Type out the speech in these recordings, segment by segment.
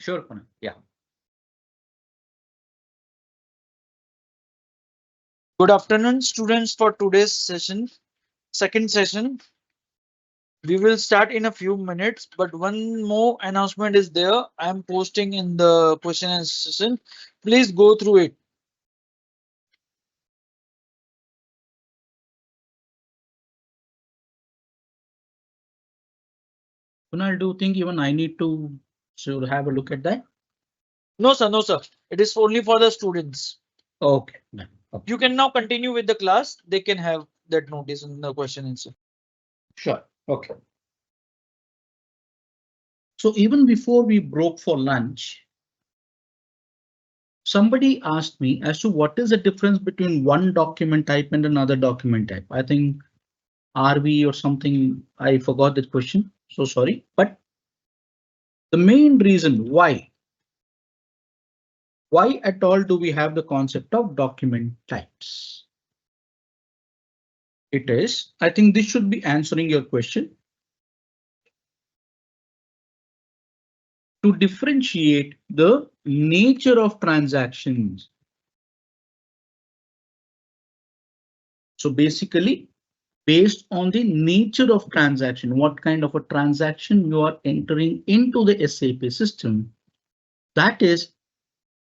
Sure, Kunal. Yeah. Good afternoon, students, for today's session, second session. We will start in a few minutes, but one more announcement is there. I am posting in the question and session. Please go through it. Kunal, do you think even I need to should have a look at that? No, sir, no, sir. It is only for the students. Okay. Done. Okay. You can now continue with the class. They can have that notice in the question and answer. Sure. Okay. So even before we broke for lunch, somebody asked me as to what is the difference between one document type and another document type. I think RV or something. I forgot that question. So sorry. But the main reason why at all do we have the concept of document types? It is, I think this should be answering your question. To differentiate the nature of transactions. So basically, based on the nature of transaction, what kind of a transaction you are entering into the SAP system, that is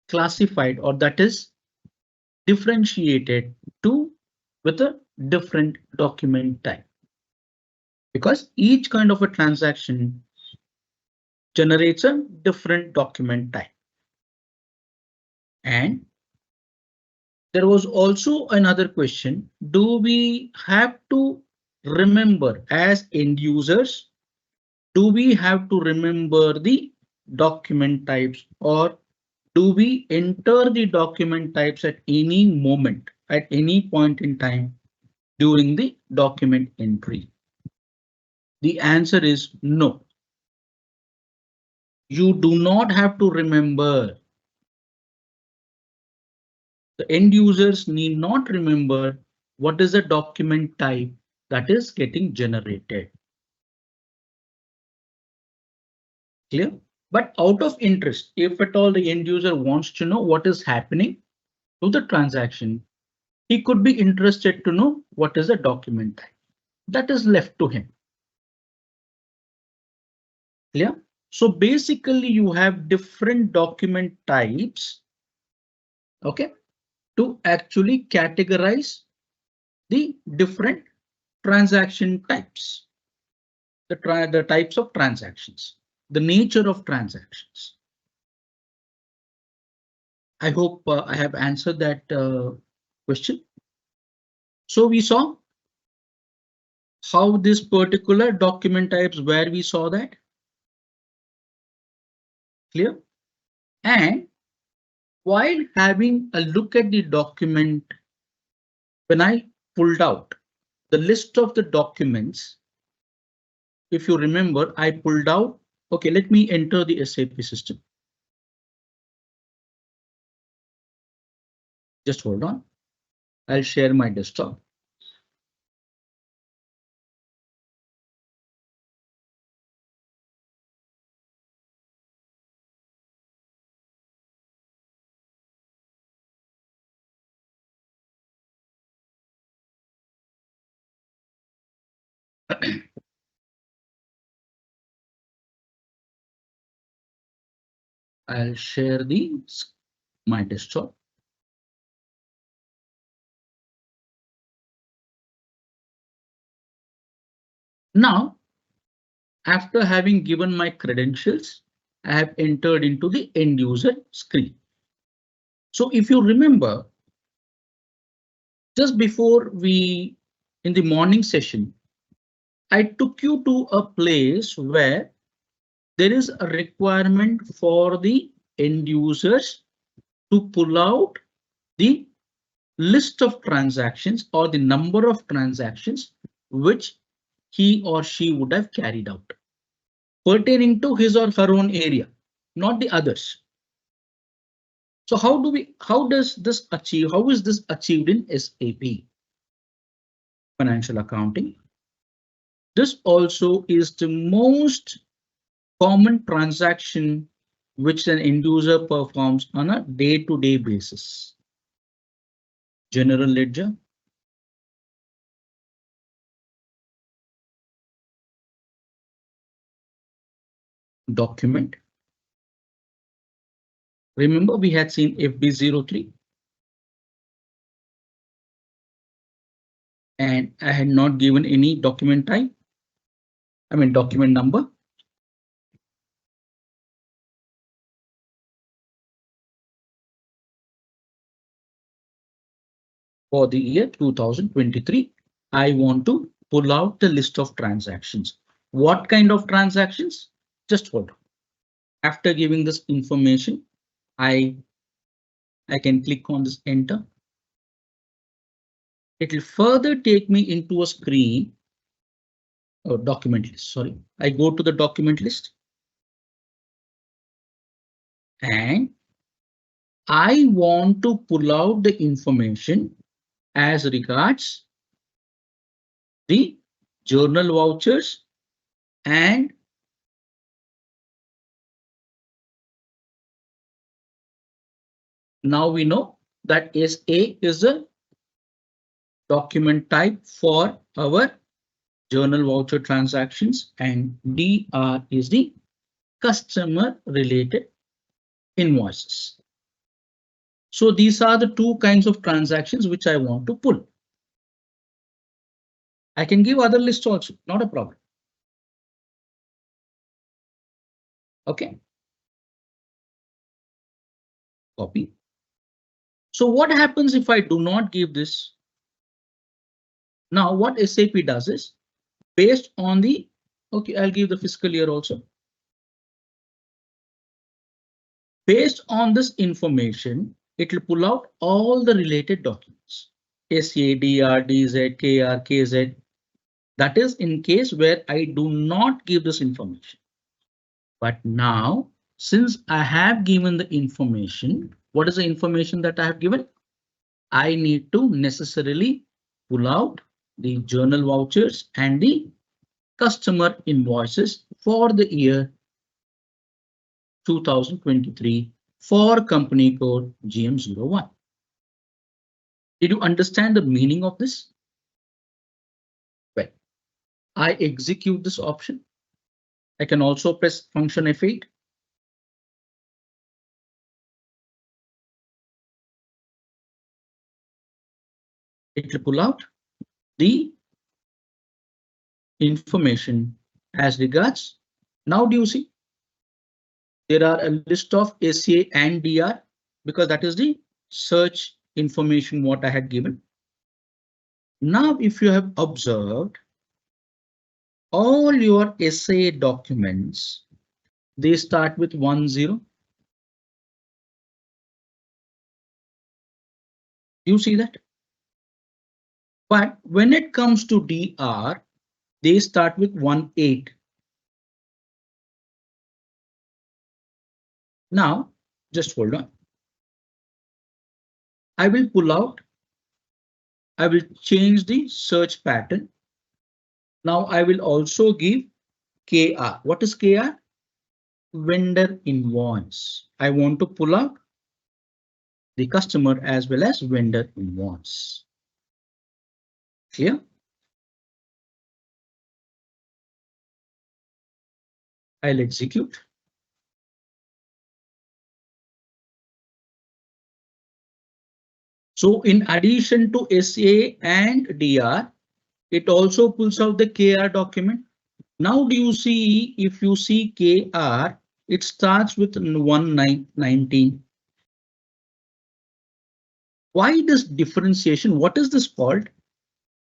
classified or that is differentiated to with a different document type. Because each kind of a transaction generates a different document type. And there was also another question. Do we have to remember as end users? Do we have to remember the document types or do we enter the document types at any moment, at any point in time during the document entry? The answer is no. You do not have to remember. The end users need not remember what is the document type that is getting generated. Clear? But out of interest, if at all the end user wants to know what is happening to the transaction, he could be interested to know what is the document type. That is left to him. Clear? So basically you have different document types, okay, to actually categorize the different transaction types, the types of transactions, the nature of transactions. I hope I have answered that question. So we saw how this particular document types where we saw that. Clear? And while having a look at the document, when I pulled out the list of the documents, if you remember, I pulled out, OK, let me enter the SAP system. Just hold on. I'll share my desktop. I'll share my desktop. Now, after having given my credentials, I have entered into the end user screen. So if you remember, just before in the morning session, I took you to a place where there is a requirement for the end users to pull out the list of transactions or the number of transactions which he or she would have carried out pertaining to his or her own area, not the others. So how is this achieved in SAP financial accounting? This also is the most common transaction which an end user performs on a day-to-day basis. General ledger, document. Remember we had seen FB03 and I had not given any document type. I mean document number. For the year 2023, I want to pull out the list of transactions. What kind of transactions? Just hold on. After giving this information, I can click on this enter. It will further take me into a screen or document list. Sorry, I go to the document list and I want to pull out the information as regards the journal vouchers and now we know that SA is a document type for our journal voucher transactions and DR is the customer related invoices. So these are the two kinds of transactions which I want to pull. I can give other lists also, not a problem. OK. Copy. So what happens if I do not give this? Now what SAP does is based on the OK, I'll give the fiscal year also. Based on this information, it will pull out all the related documents. SA, DR, DZ, KR, KZ. That is in case where I do not give this information. But now, since I have given the information, what is the information that I have given? I need to necessarily pull out the journal vouchers and the customer invoices for the year 2023 for company code GM01. Did you understand the meaning of this? Well, I execute this option. I can also press function F8. It will pull out the information as regards. Now do you see? There are a list of SA and DR because that is the search information what I had given. Now, if you have observed all your SA documents, they start with 10. You see that? But when it comes to DR, they start with 18. Now, just hold on. I will pull out. I will change the search pattern. Now I will also give KR. What is KR? Vendor invoice. I want to pull out the customer as well as vendor invoice. Clear? I'll execute. So in addition to SA and DR, it also pulls out the KR document. Now do you see, if you see KR, it starts with 1919. Why this differentiation? What is this called?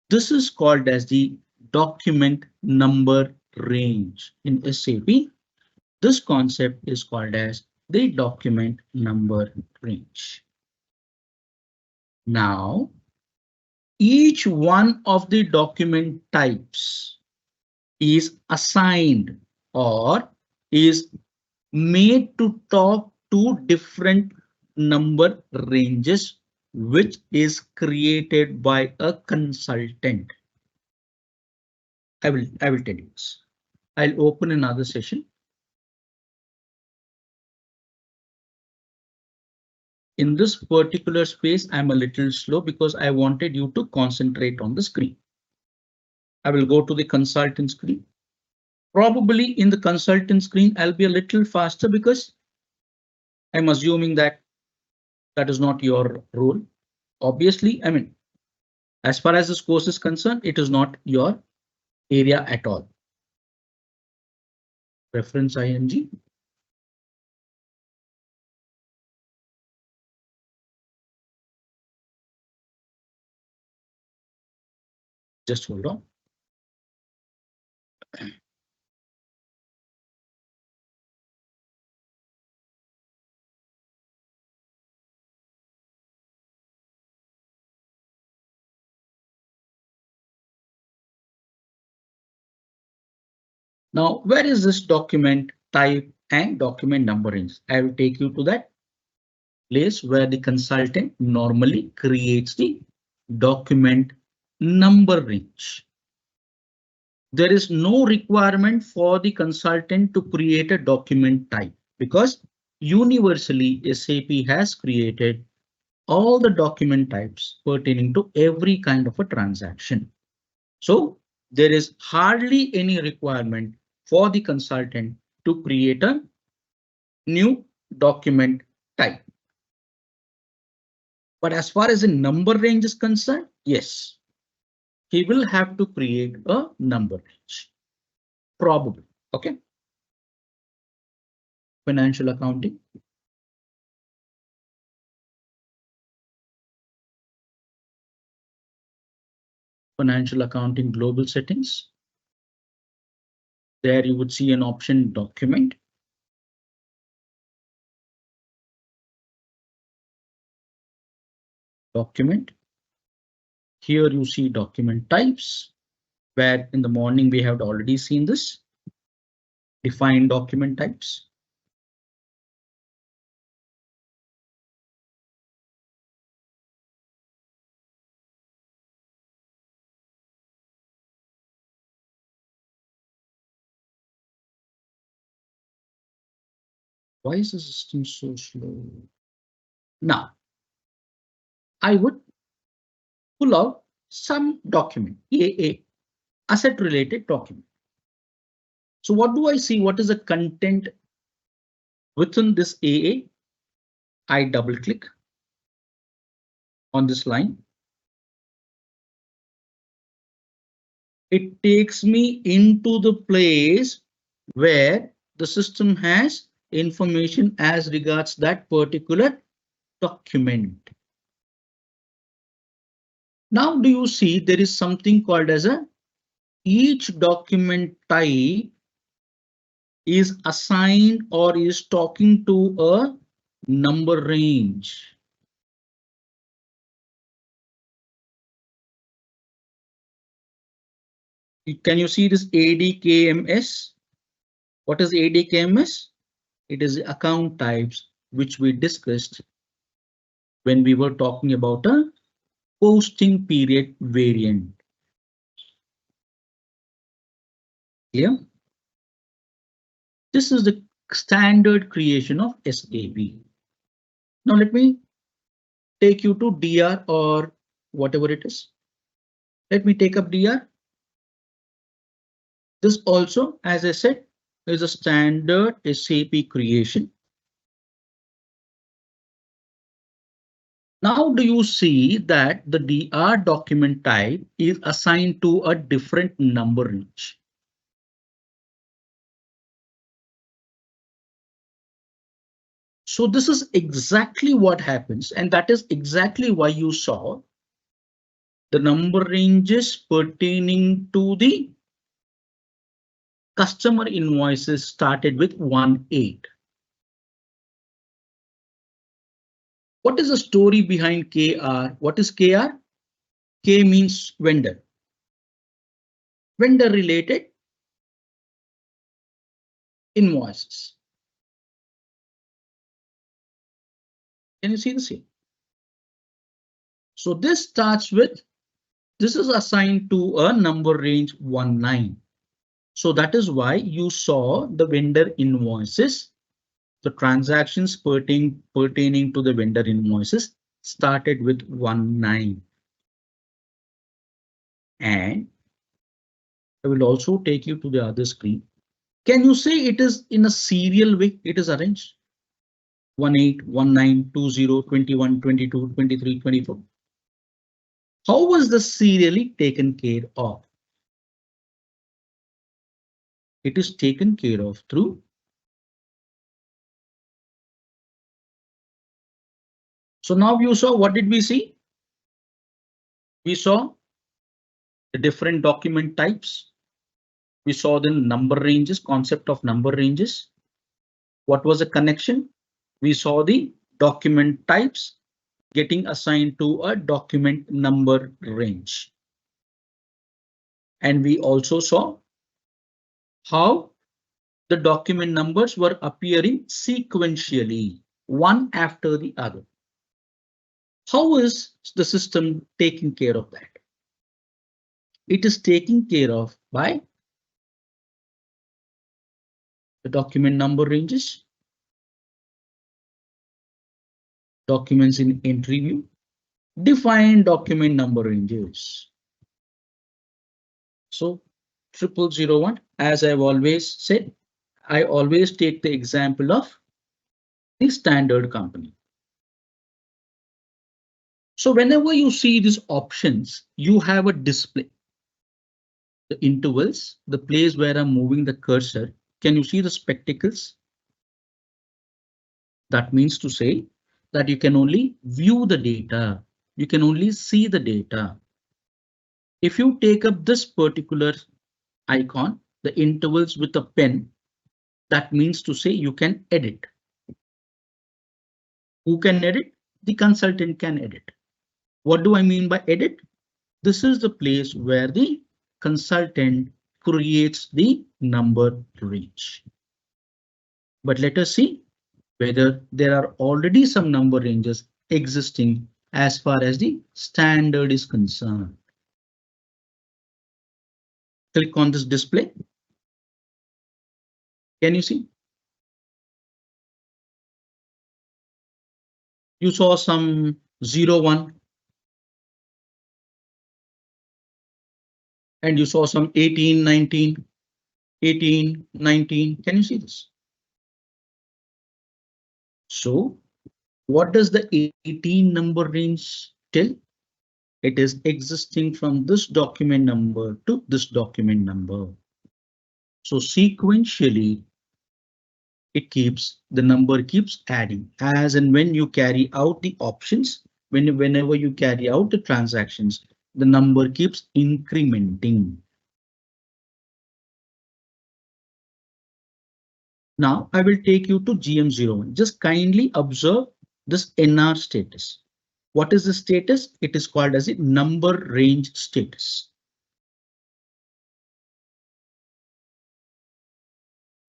This is called as the document number range in SAP. This concept is called as the document number range. Now, each one of the document types is assigned or is made to talk to different number ranges, which is created by a consultant. I will tell you this. I'll open another session. In this particular space, I'm a little slow because I wanted you to concentrate on the screen. I will go to the consultant screen. Probably in the consultant screen, I'll be a little faster because I'm assuming that that is not your role. Obviously, I mean, as far as this course is concerned, it is not your area at all. Reference ing. Just hold on. Now, where is this document type and document number range? I will take you to that place where the consultant normally creates the document number range. There is no requirement for the consultant to create a document type because universally SAP has created all the document types pertaining to every kind of a transaction. So there is hardly any requirement for the consultant to create a new document type. But as far as the number range is concerned, yes, he will have to create a number range. Probably. OK. Financial accounting. Financial accounting global settings. There you would see an option document. Document. Here you see document types, where in the morning we have already seen this. Define document types. Why is the system so slow? Now, I would pull out some document, AA, asset related document. So what do I see? What is the content within this AA? I double click on this line. It takes me into the place where the system has information as regards that particular document. Now, do you see there is something called as a each document type is assigned or is talking to a number range. Can you see this ADKMS? What is ADKMS? It is the account types which we discussed when we were talking about a posting period variant. Yeah. This is the standard creation of SAP. Now let me take you to DR or whatever it is. Let me take up DR. This also, as I said, is a standard SAP creation. Now, do you see that the DR document type is assigned to a different number range? So this is exactly what happens, and that is exactly why you saw the number ranges pertaining to the customer invoices started with 18. What is the story behind KR? What is KR? K means vendor. Vendor related invoices. Can you see the same? So this starts with, this is assigned to a number range 19. So that is why you saw the vendor invoices the transactions pertaining to the vendor invoices started with 19. And I will also take you to the other screen. Can you say it is in a serial way? It is arranged 18, 19, 20, 21, 22, 23, 24. How was the serially taken care of? It is taken care of through. So now you saw, what did we see? We saw the different document types. We saw the number ranges, concept of number ranges. What was the connection? We saw the document types getting assigned to a document number range. And we also saw how the document numbers were appearing sequentially, one after the other. How is the system taking care of that? It is taken care of by the document number ranges, documents in entry view, define document number ranges. So 0001, as I've always said, I always take the example of the standard company. So whenever you see these options, you have a display. The intervals, the place where I'm moving the cursor. Can you see the spectacles? That means to say that you can only view the data. You can only see the data. If you take up this particular icon, the intervals with a pen, that means to say you can edit. Who can edit? The consultant can edit. What do I mean by edit? This is the place where the consultant creates the number range. But let us see whether there are already some number ranges existing as far as the standard is concerned. Click on this display. Can you see? You saw some 01 and you saw some 18, 19, 18, 19. Can you see this? So what does the 18 number range tell? It is existing from this document number to this document number. So sequentially, the number keeps adding as and when you carry out the options, whenever you carry out the transactions, the number keeps incrementing. Now I will take you to GM01. Just kindly observe this NR status. What is the status? It is called as a number range status.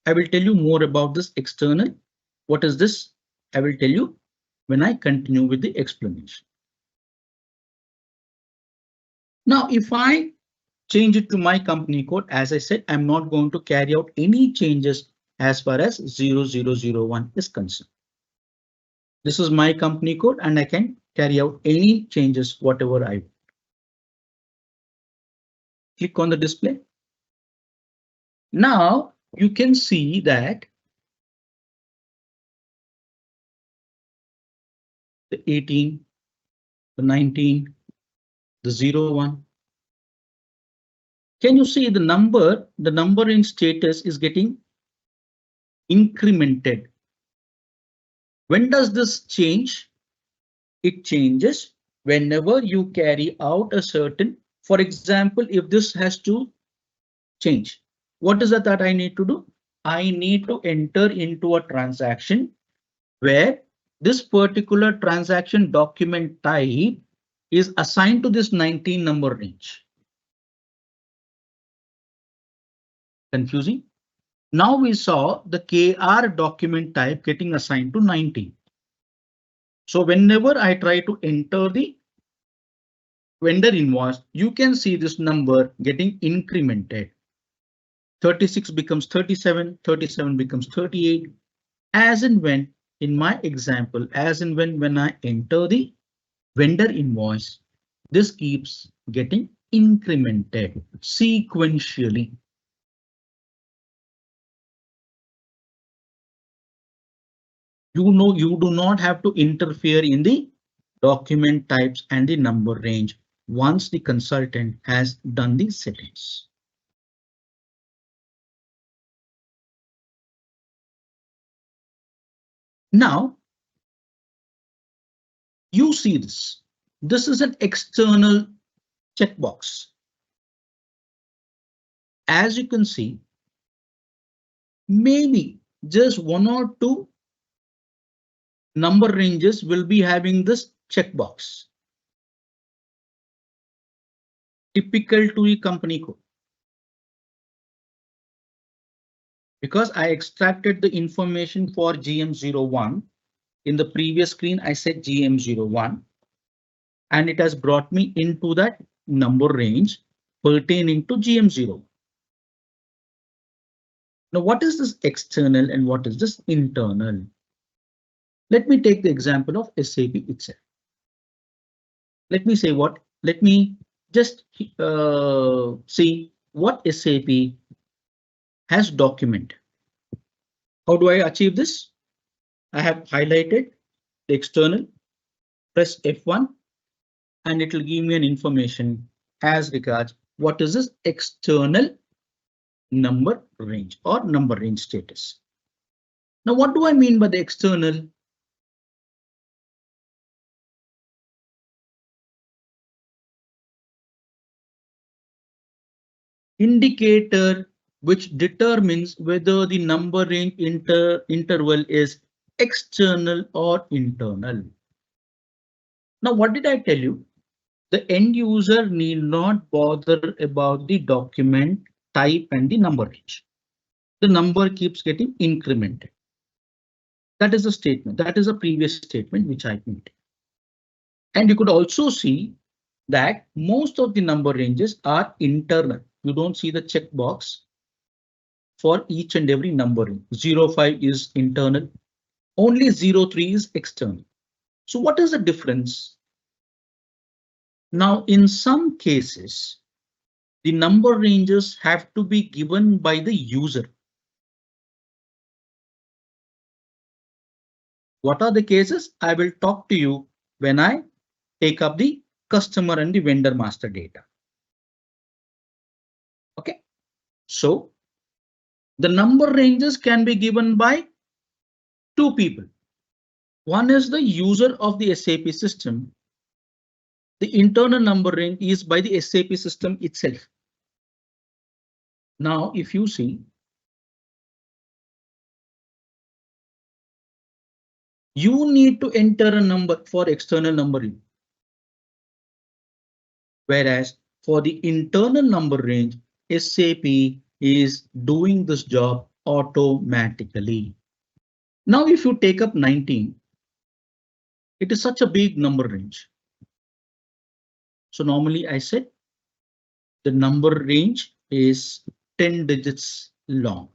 I will tell you more about this external. What is this? I will tell you when I continue with the explanation. Now, if I change it to my company code, as I said, I'm not going to carry out any changes as far as 0001 is concerned. This is my company code and I can carry out any changes, whatever I want. Click on the display. Now you can see that the 18, the 19, the 01. Can you see the number in status is getting incremented? When does this change? It changes whenever you carry out a certain, for example, if this has to change, what is it that I need to do? I need to enter into a transaction where this particular transaction document type is assigned to this 19 number range. Confusing? Now we saw the KR document type getting assigned to 19. So whenever I try to enter the vendor invoice, you can see this number getting incremented. 36 becomes 37, 37 becomes 38, as and when, in my example, as and when I enter the vendor invoice, this keeps getting incremented sequentially. You do not have to interfere in the document types and the number range once the consultant has done the settings. Now, you see this. This is an external checkbox. As you can see, maybe just one or two number ranges will be having this checkbox. Typical to the company code. Because I extracted the information for GM01. In the previous screen, I said GM01. And it has brought me into that number range pertaining to GM0. Now, what is this external and what is this internal? Let me take the example of SAP itself. Let me say what, let me just see what SAP has documented. How do I achieve this? I have highlighted the external, press F1, and it will give me an information as regards what is this external number range or number range status. Now, what do I mean by the external? Indicator which determines whether the number range interval is external or internal. Now, what did I tell you? The end user need not bother about the document type and the number range. The number keeps getting incremented. That is a statement. That is a previous statement which I made. And you could also see that most of the number ranges are internal. You don't see the checkbox for each and every number range. 05 is internal. Only 03 is external. So what is the difference? Now, in some cases, the number ranges have to be given by the user. What are the cases? I will talk to you when I take up the customer and the vendor master data. Okay, so the number ranges can be given by two people. One is the user of the SAP system. The internal number range is by the SAP system itself. Now, if you see, you need to enter a number for external numbering. Whereas for the internal number range, SAP is doing this job automatically. Now, if you take up 19, it is such a big number range. So normally I said the number range is 10 digits long.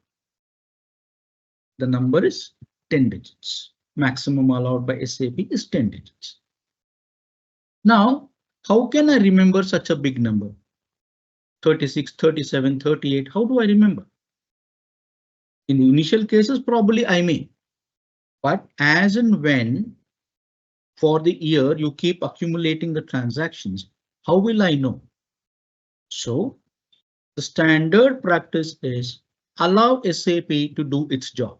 The number is 10 digits. Maximum allowed by SAP is 10 digits. Now, how can I remember such a big number? 36, 37, 38. How do I remember? In the initial cases, probably I may. But as and when for the year you keep accumulating the transactions, how will I know? So the standard practice is allow SAP to do its job.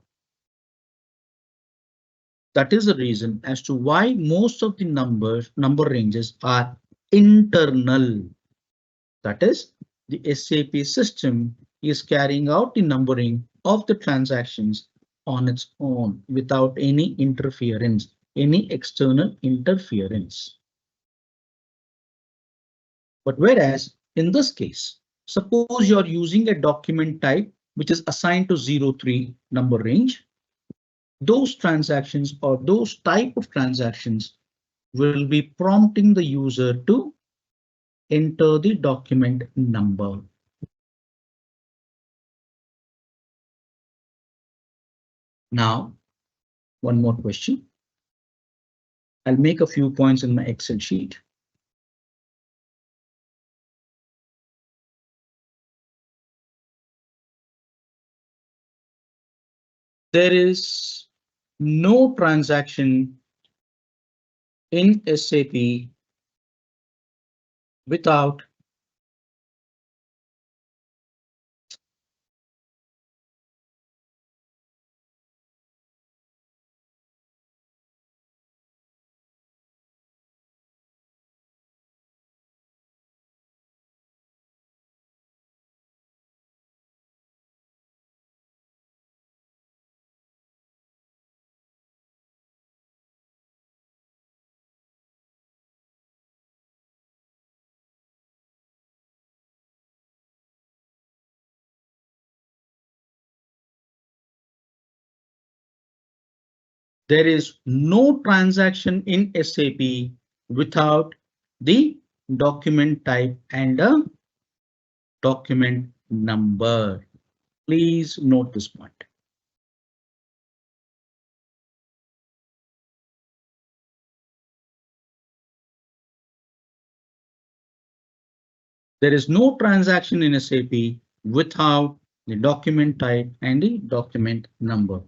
That is the reason as to why most of the number ranges are internal. That is, the SAP system is carrying out the numbering of the transactions on its own without any interference, any external interference. But whereas in this case, suppose you're using a document type which is assigned to 03 number range, those transactions or those type of transactions will be prompting the user to enter the document number. Now, one more question. I'll make a few points in my Excel sheet. There is no transaction in SAP without there is no transaction in SAP without the document type and a document number. Please note this point. There is no transaction in SAP without the document type and the document number.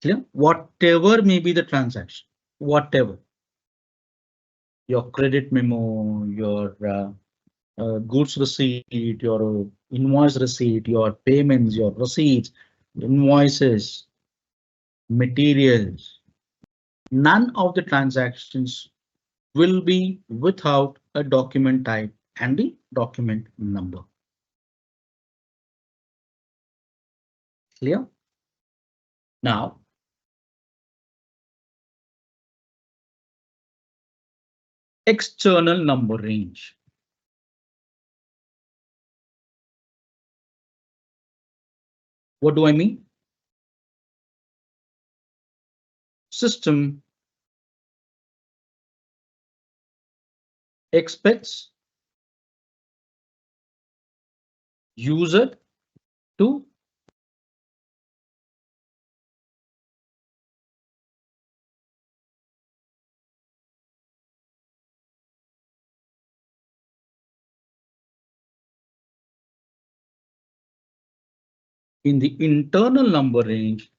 Clear? Whatever may be the transaction, whatever. Your credit memo, your goods receipt, your invoice receipt, your payments, your receipts, invoices, materials. None of the transactions will be without a document type and the document number. Clear? Now, external number range. What do I mean? System expects user to in the internal number range,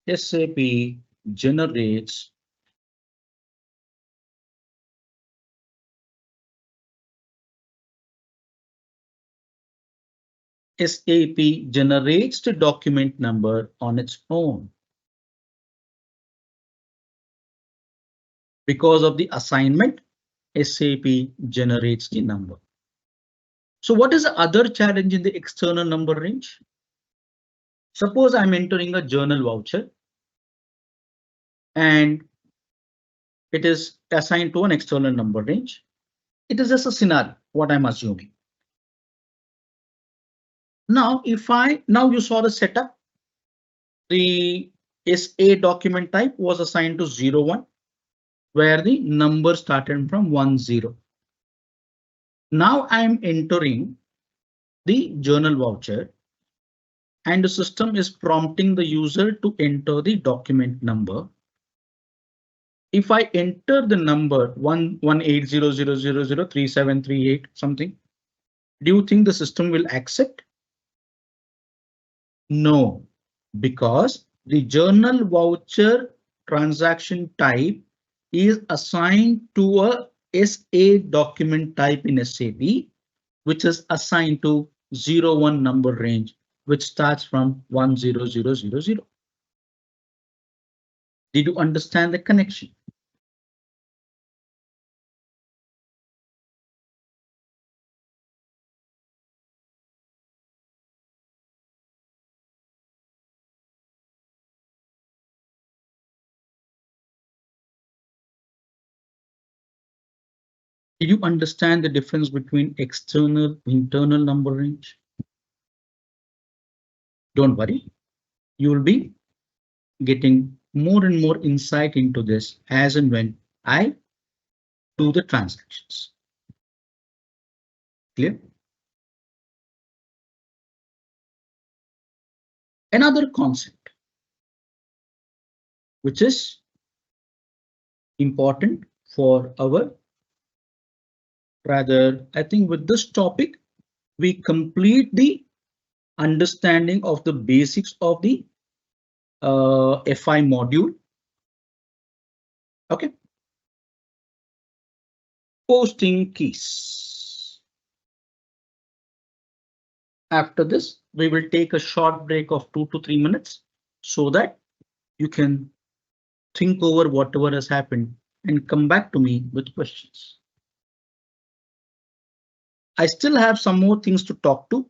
SAP generates the document number on its own. Because of the assignment, SAP generates the number. So what is the other challenge in the external number range? Suppose I'm entering a journal voucher and it is assigned to an external number range. It is just a scenario, what I'm assuming. Now, now you saw the setup, the SA document type was assigned to 01, where the number started from 10. Now I'm entering the journal voucher and the system is prompting the user to enter the document number. If I enter the number 11800003738 something, do you think the system will accept? No, because the journal voucher transaction type is assigned to a SA document type in SAP, which is assigned to 01 number range, which starts from 10000. Did you understand the connection? Did you understand the difference between external, internal number range? Don't worry, you will be getting more and more insight into this as and when I do the transactions. Clear? Another concept which is important for our, rather, I think with this topic, we complete the understanding of the basics of the FI module. Okay. Posting keys. After this, we will take a short break of 2 to 3 minutes so that you can think over whatever has happened and come back to me with questions. I still have some more things to talk to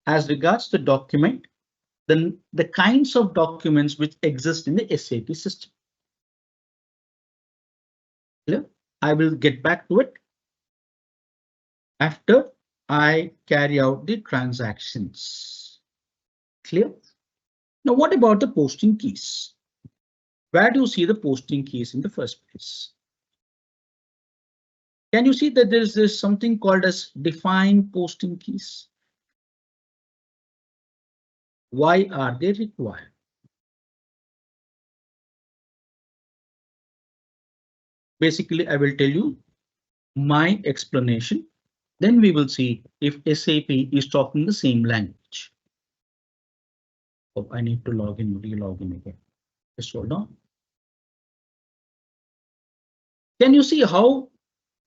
as regards the document, then the kinds of documents which exist in the SAP system. I will get back to it after I carry out the transactions. Clear? Now, what about the posting keys? Where do you see the posting keys in the first place? Can you see that there is something called as define posting keys? Why are they required? Basically, I will tell you my explanation. Then we will see if SAP is talking the same language. Oh, I need to log in, re-log in again. Just hold on. Can you see how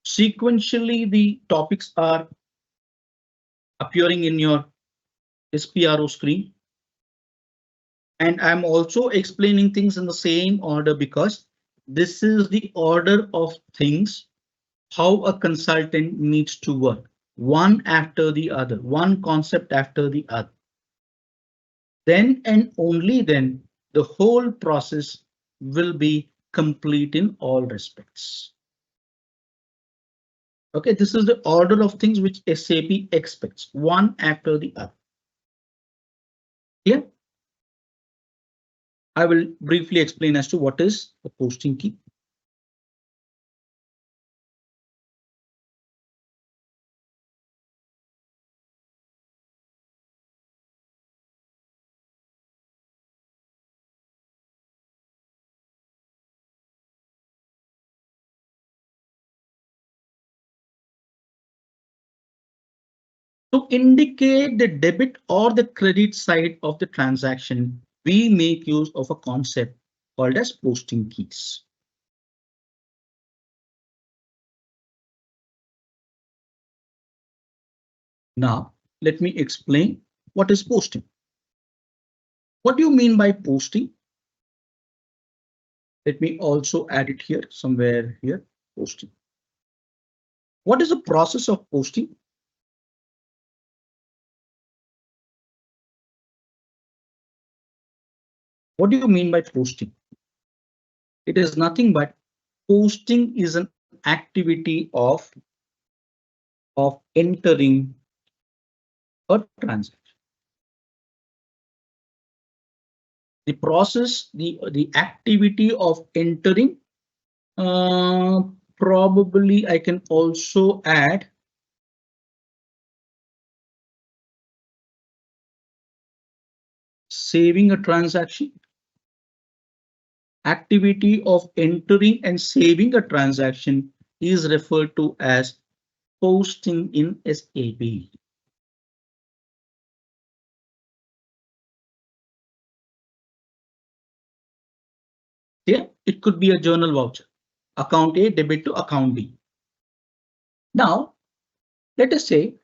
sequentially the topics are appearing in your SPRO screen? And I'm also explaining things in the same order because this is the order of things, how a consultant needs to work, one after the other, one concept after the other. Then and only then the whole process will be complete in all respects. Okay, this is the order of things which SAP expects, one after the other. Clear? I will briefly explain as to what is the posting key. To indicate the debit or the credit side of the transaction, we make use of a concept called as posting keys. Now, let me explain what is posting. What do you mean by posting? Let me also add it here, somewhere here, posting. What is the process of posting? What do you mean by posting? It is nothing but posting is an activity of entering a transaction. The process, the activity of entering, probably I can also add saving a transaction. Activity of entering and saving a transaction is referred to as posting in SAP. Yeah, it could be a journal voucher, account A debit to account B. Now, let us say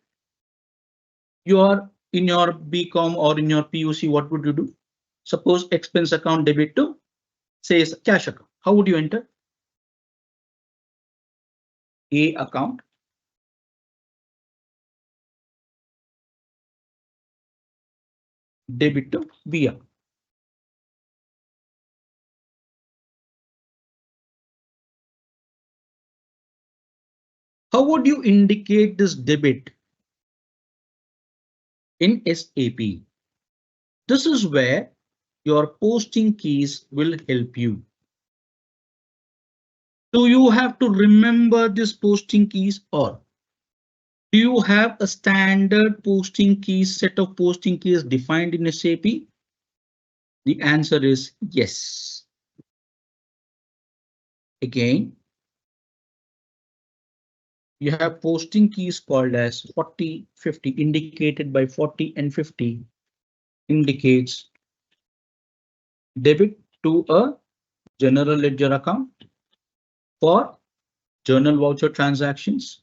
you are in your BCom or in your PUC, what would you do? Suppose expense account debit to says cash account. How would you enter? A account. Debit to B account. How would you indicate this debit in SAP? This is where your posting keys will help you. Do you have to remember these posting keys or do you you have a standard posting keys, set of posting keys defined in SAP? The answer is yes. Again, you have posting keys called as 40, 50, indicated by 40 and 50, indicates debit to a general ledger account for journal voucher transactions.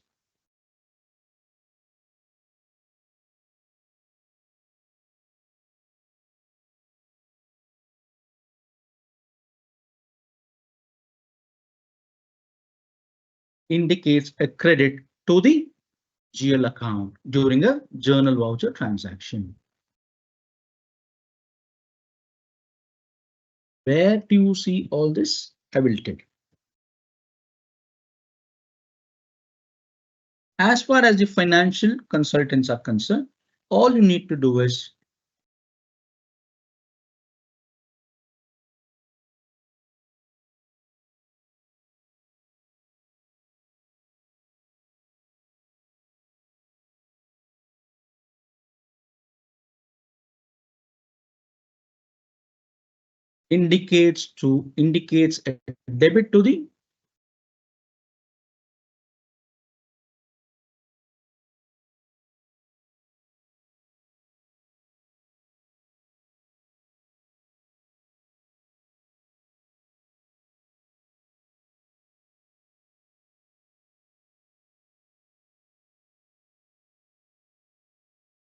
Indicates a credit to the GL account during a journal voucher transaction. Where do you see all this? I will tell you. As far as the financial consultants are concerned, all you need to do is indicates a debit to the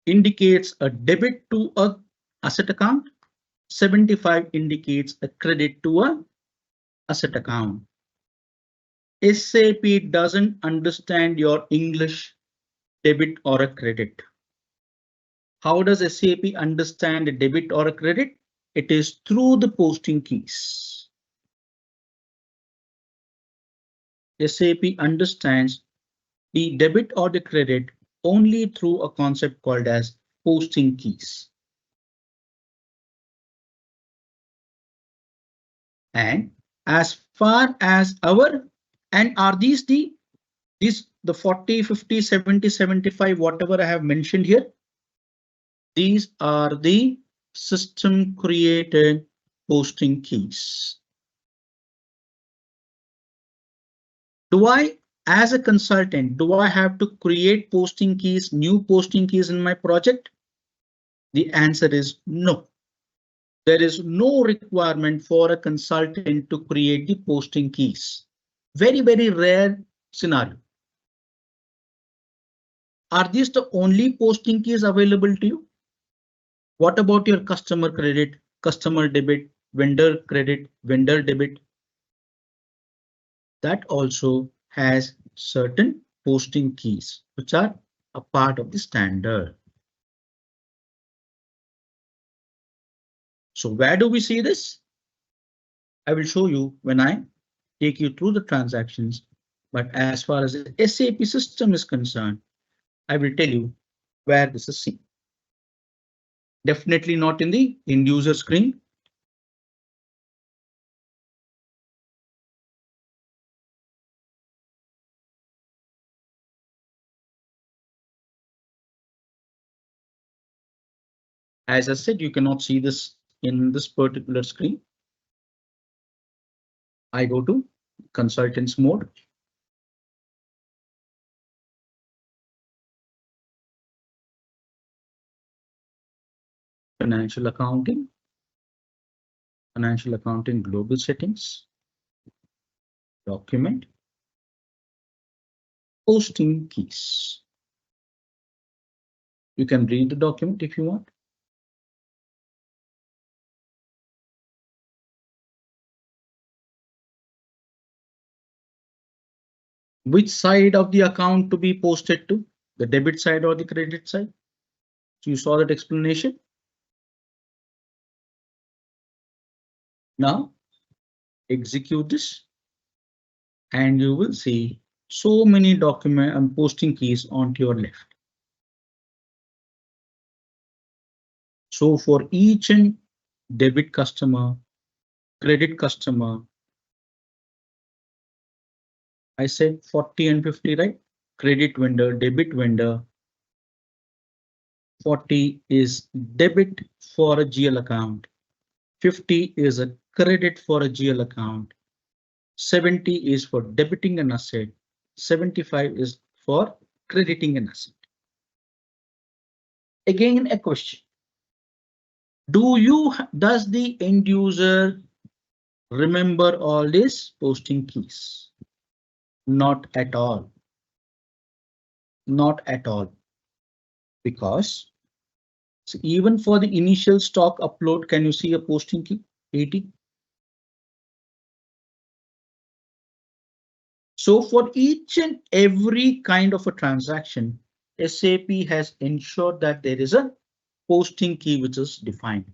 indicates a debit to a asset account. 75 indicates a credit to a asset account. SAP doesn't understand your English debit or a credit. How does SAP understand a debit or a credit? It is through the posting keys. SAP understands the debit or the credit only through a concept called as posting keys. And as far as are these the 40, 50, 70, 75, whatever I have mentioned here? These are the system created posting keys. Do I, as a consultant, do I have to create posting keys, new posting keys in my project? The answer is no. There is no requirement for a consultant to create the posting keys. Very, very rare scenario. Are these the only posting keys available to you? What about your customer credit, customer debit, vendor credit, vendor debit? That also has certain posting keys, which are a part of the standard. So where do we see this? I will show you when I take you through the transactions. But as far as the SAP system is concerned, I will tell you where this is seen. Definitely not in the end user screen. As I said, you cannot see this in this particular screen. I go to consultants mode. Financial accounting global settings, document, posting keys. You can read the document if you want. Which side of the account to be posted to, the debit side or the credit side? So you saw that explanation. Now execute this and you will see so many document and posting keys onto your left. So for each and debit customer, credit customer, I said 40 and 50, right? Credit vendor, debit vendor, 40 is debit for a GL account. 50 is a credit for a GL account. 70 is for debiting an asset. 75 is for crediting an asset. Again, a question. Does the end user remember all these posting keys? Not at all. Not at all. Because so even for the initial stock upload, can you see a posting key? 80. So for each and every kind of a transaction, SAP has ensured that there is a posting key which is defined.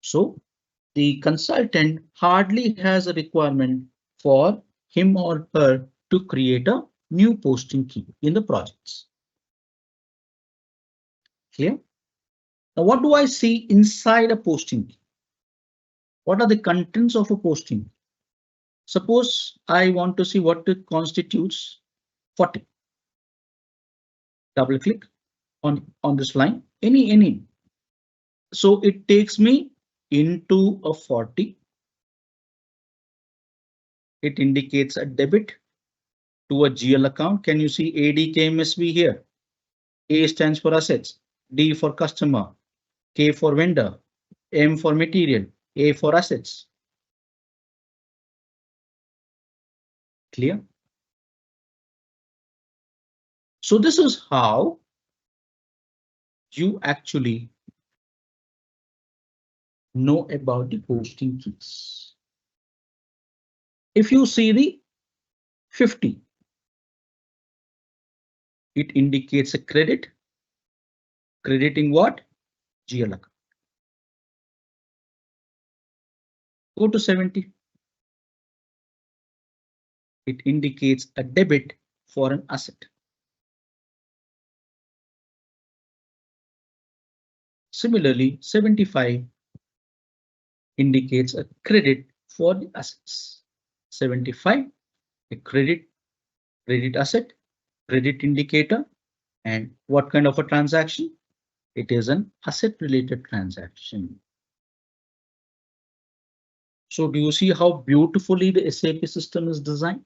So the consultant hardly has a requirement for him or her to create a new posting key in the projects. Clear? Now, what do I see inside a posting key? What are the contents of a posting? Suppose I want to see what it constitutes 40. Double click on this line, any. So it takes me into a 40. It indicates a debit to a GL account. Can you see ADKMSB here? A stands for assets, D for customer, K for vendor, M for material, A for assets. Clear? So this is how you actually know about the posting keys. If you see the 50, it indicates a credit. Crediting what? GL account. Go to 70. It indicates a debit for an asset. Similarly, 75 indicates a credit for the assets. 75, a credit asset, credit indicator, and what kind of a transaction? It is an asset related transaction. So do you see how beautifully the SAP system is designed?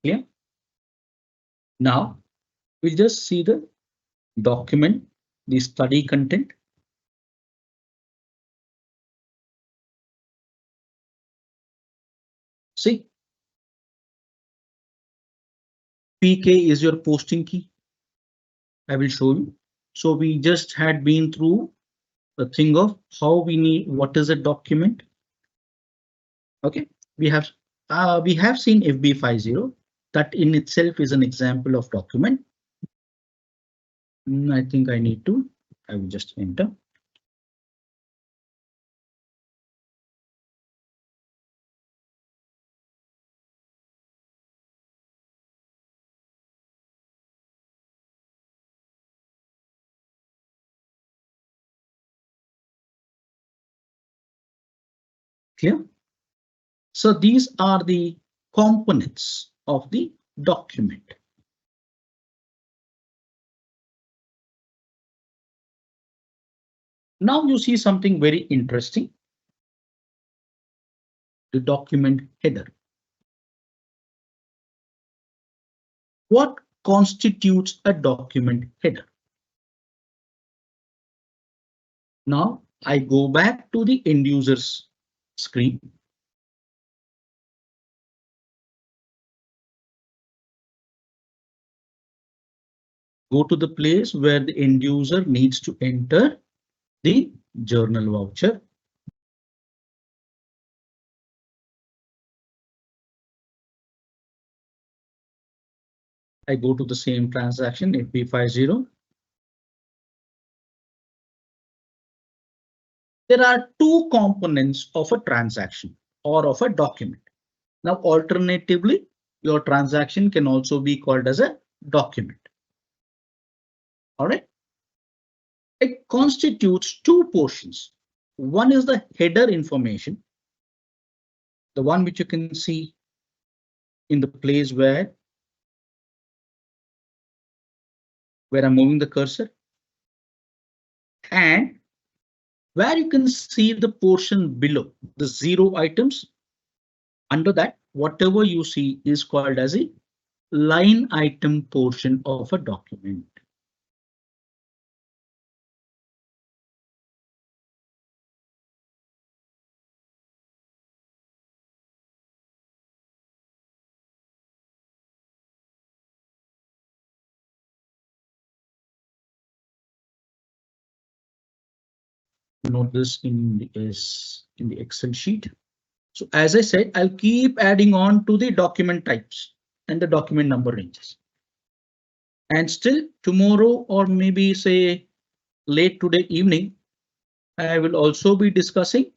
Yeah. Now we'll just see the document, the study content. See, PK is your posting key. I will show you. So we just had been through the thing of how we need, what is a document. Okay, we have seen FB50. That in itself is an example of document. I think I need to, I will just enter. Clear? So these are the components of the document. Now you see something very interesting. The document header. What constitutes a document header? Now I go back to the end users screen. Go to the place where the end user needs to enter the journal voucher. I go to the same transaction, FB50. There are two components of a transaction or of a document. Now, alternatively, your transaction can also be called as a document. All right. It constitutes two portions. One is the header information, the one which you can see in the place where I'm moving the cursor, and where you can see the portion below the 0 items. Under that, whatever you see is called as a line item portion of a document. Note this in the Excel sheet. So as I said, I'll keep adding on to the document types and the document number ranges. And still tomorrow, or maybe say late today evening, I will also be discussing.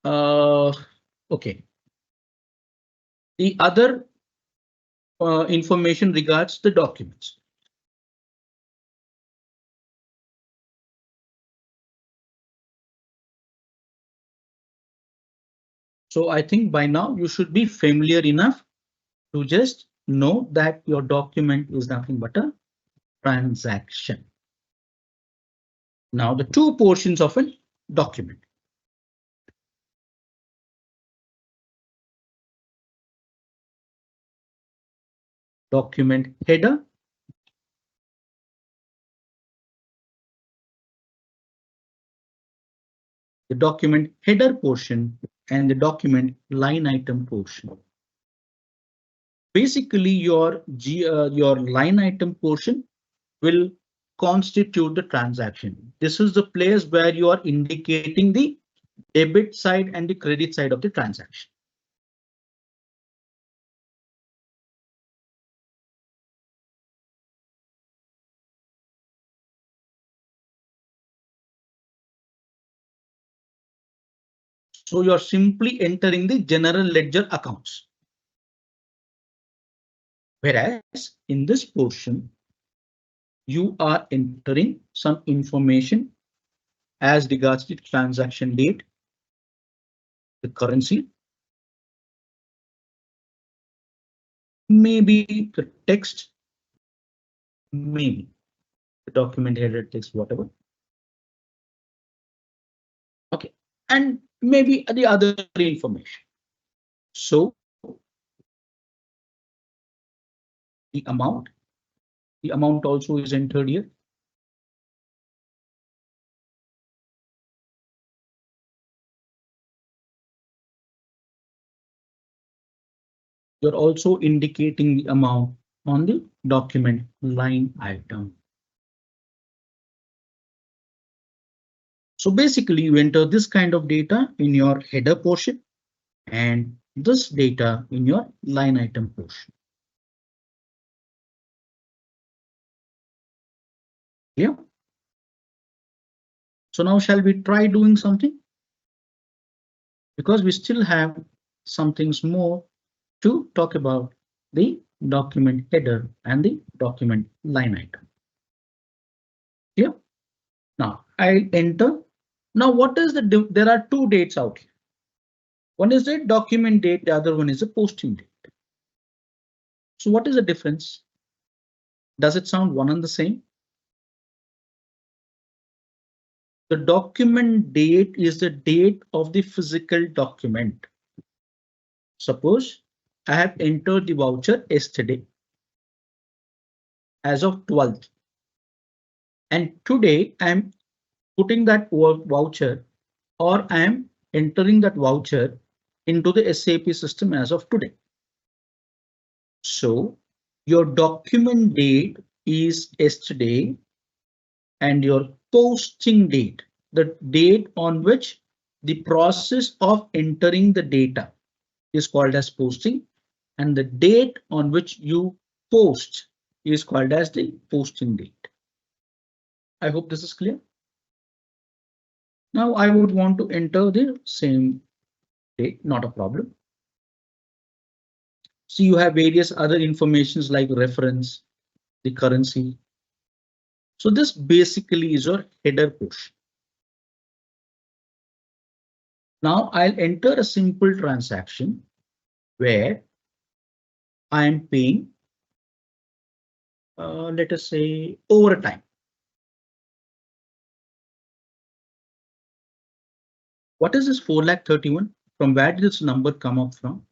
Okay. The other information regards the documents. So I think by now you should be familiar enough to just know that your document is nothing but a transaction. Now the two portions of a document. Document header. The document header portion and the document line item portion. Basically, your line item portion will constitute the transaction. This is the place where you are indicating the debit side and the credit side of the transaction. So you're simply entering the general ledger accounts. Whereas in this portion, you are entering some information as regards the transaction date, the currency, maybe the text, maybe the document header text, whatever. Okay, and maybe the other information. So the amount also is entered here. You're also indicating the amount on the document line item. So basically you enter this kind of data in your header portion and this data in your line item portion. Yeah. So now shall we try doing something? Because we still have some things more to talk about the document header and the document line item. Yeah. Now I'll enter. Now what is there are two dates out here. One is the document date, the other one is the posting date. So what is the difference? Does it sound one and the same? The document date is the date of the physical document. Suppose I have entered the voucher yesterday as of 12th. And today I'm putting that voucher or I am entering that voucher into the SAP system as of today. So your document date is yesterday and your posting date, the date on which the process of entering the data is called as posting, and the date on which you post is called as the posting date. I hope this is clear. Now I would want to enter the same date, not a problem. So you have various other informations like reference, the currency. So this basically is your header portion. Now I'll enter a simple transaction where I am paying, let us say, overtime. What is this 4,31,000? From where did this number come up from?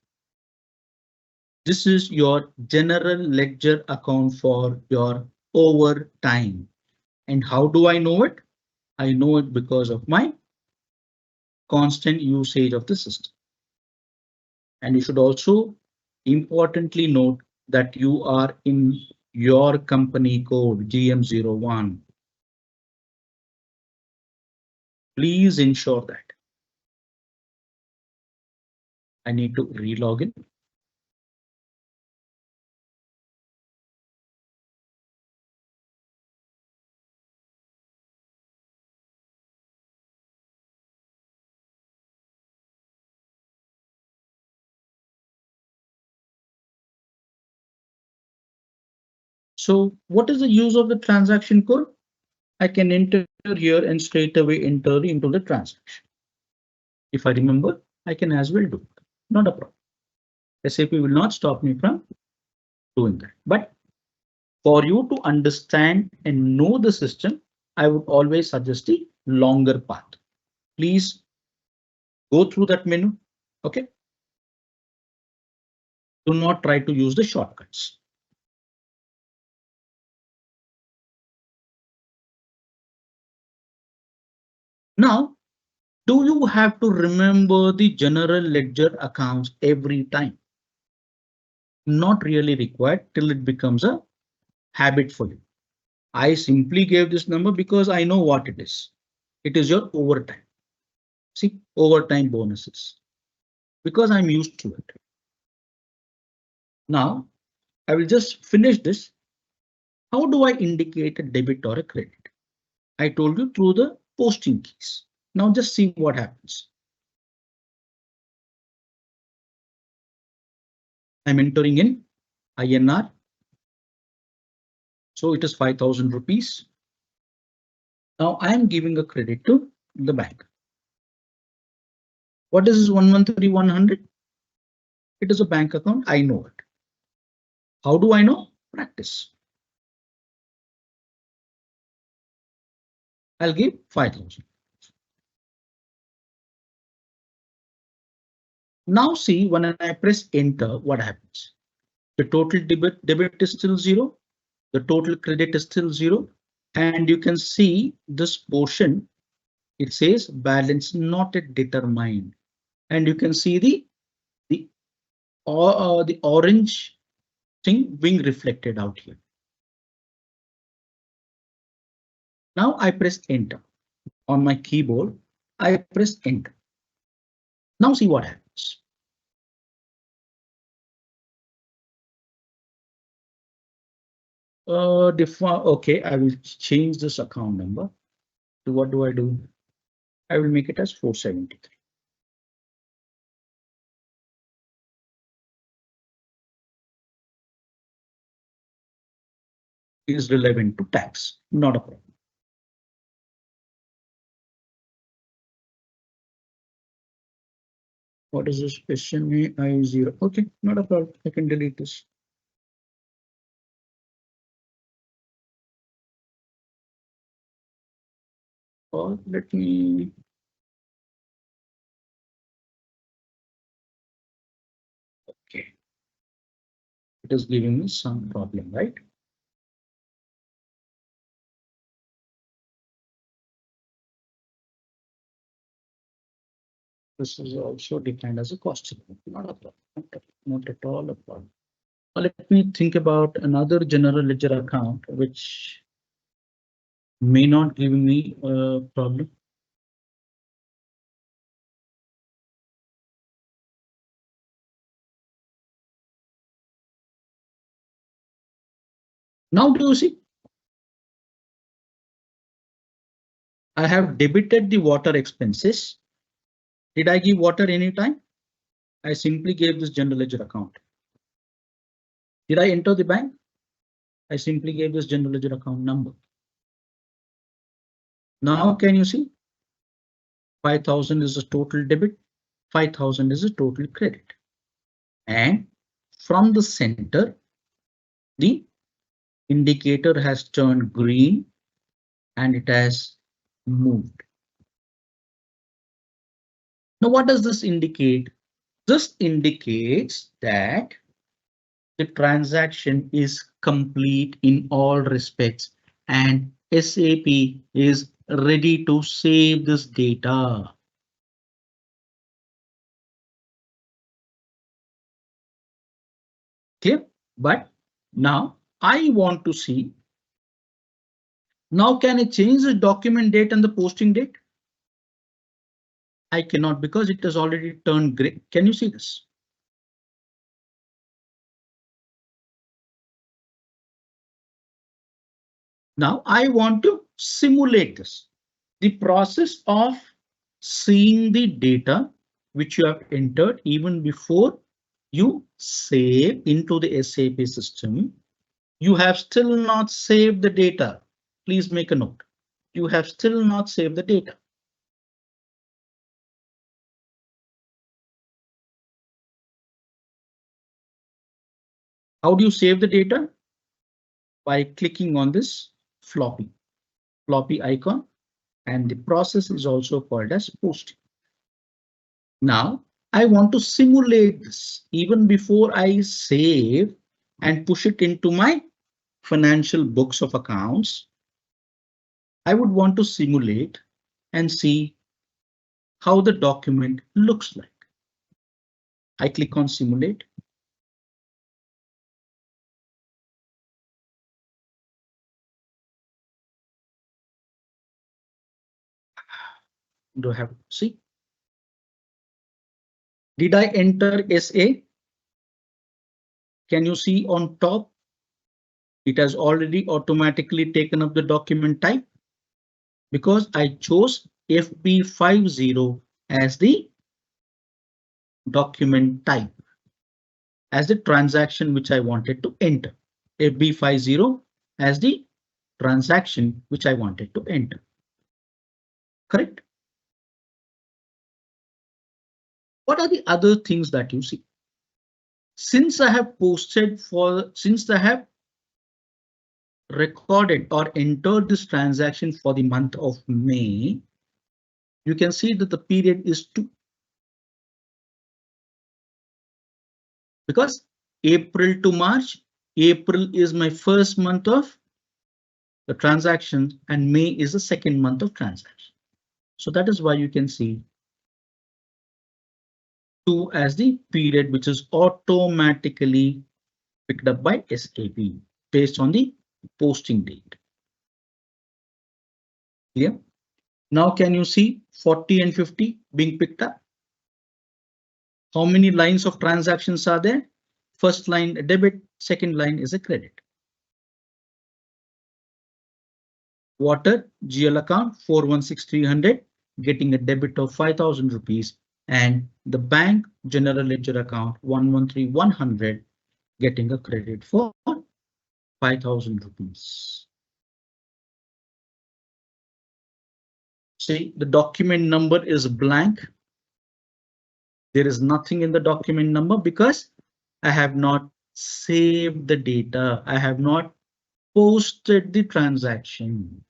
This is your general ledger account for your overtime. And how do I know it? I know it because of my constant usage of the system. And you should also importantly note that you are in your company code GM01. Please ensure that. I need to relog in. So what is the use of the transaction code? I can enter here and straight away enter into the transaction. If I remember, I can as well do it. Not a problem. SAP will not stop me from doing that. But for you to understand and know the system, I would always suggest the longer path. Please go through that menu. OK. Do not try to use the shortcuts. Now, do you have to remember the general ledger accounts every time? Not really required till it becomes a habit for you. I simply gave this number because I know what it is. It is your overtime. See, overtime bonuses, because I'm used to it. Now, I will just finish this. How do I indicate a debit or a credit? I told you through the posting keys. Now just see what happens. I'm entering in INR. So it is 5,000 rupees. Now I am giving a credit to the bank. What is this 113,100? It is a bank account. I know it. How do I know? Practice. I'll give 5,000. Now see, when I press enter, what happens? The total debit is still 0. The total credit is still 0. And you can see this portion. It says balance not yet determined. And you can see the orange thing being reflected out here. Now I press enter on my keyboard. I press enter. Now see what happens. OK, I will change this account number. So what do I do? I will make it as 473. Is relevant to tax, not a problem. What is this question? I0. OK, not a problem. I can delete this. Or let me. OK. It is giving me some problem, right? This is also defined as a cost. Not a problem. Not at all a problem. Let me think about another general ledger account which may not give me a problem. Now do you see? I have debited the water expenses. Did I give water anytime? I simply gave this general ledger account. Did I enter the bank? I simply gave this general ledger account number. Now can you see? 5,000 is a total debit, 5,000 is a total credit. And from the center, the indicator has turned green and it has moved. Now, what does this indicate? This indicates that the transaction is complete in all respects and SAP is ready to save this data. Clear? But now I want to see. Now, can I change the document date and the posting date? I cannot because it has already turned gray. Can you see this? Now I want to simulate this. The process of seeing the data which you have entered even before you save into the SAP system, you have still not saved the data. Please make a note. You have still not saved the data. How do you save the data? By clicking on this floppy icon, and the process is also called as posting. Now I want to simulate this even before I save and push it into my financial books of accounts. I would want to simulate and see how the document looks like. I click on simulate. Do I have to see? Did I enter SA? Can you see on top? It has already automatically taken up the document type because I chose FB50 as the document type, as the transaction which I wanted to enter. FB50 as the transaction which I wanted to enter. Correct? What are the other things that you see? Since I have recorded or entered this transaction for the month of May, you can see that the period is 2. Because April to March, April is my first month of the transaction and May is the second month of transaction. So that is why you can see 2 as the period which is automatically picked up by SAP based on the posting date. Yeah. Now can you see 40 and 50 being picked up? How many lines of transactions are there? First line a debit, second line is a credit. Water GL account 416300 getting a debit of 5,000 rupees, and the bank general ledger account 113100 getting a credit for 5,000 rupees. See, the document number is blank. There is nothing in the document number because I have not saved the data. I have not posted the transaction.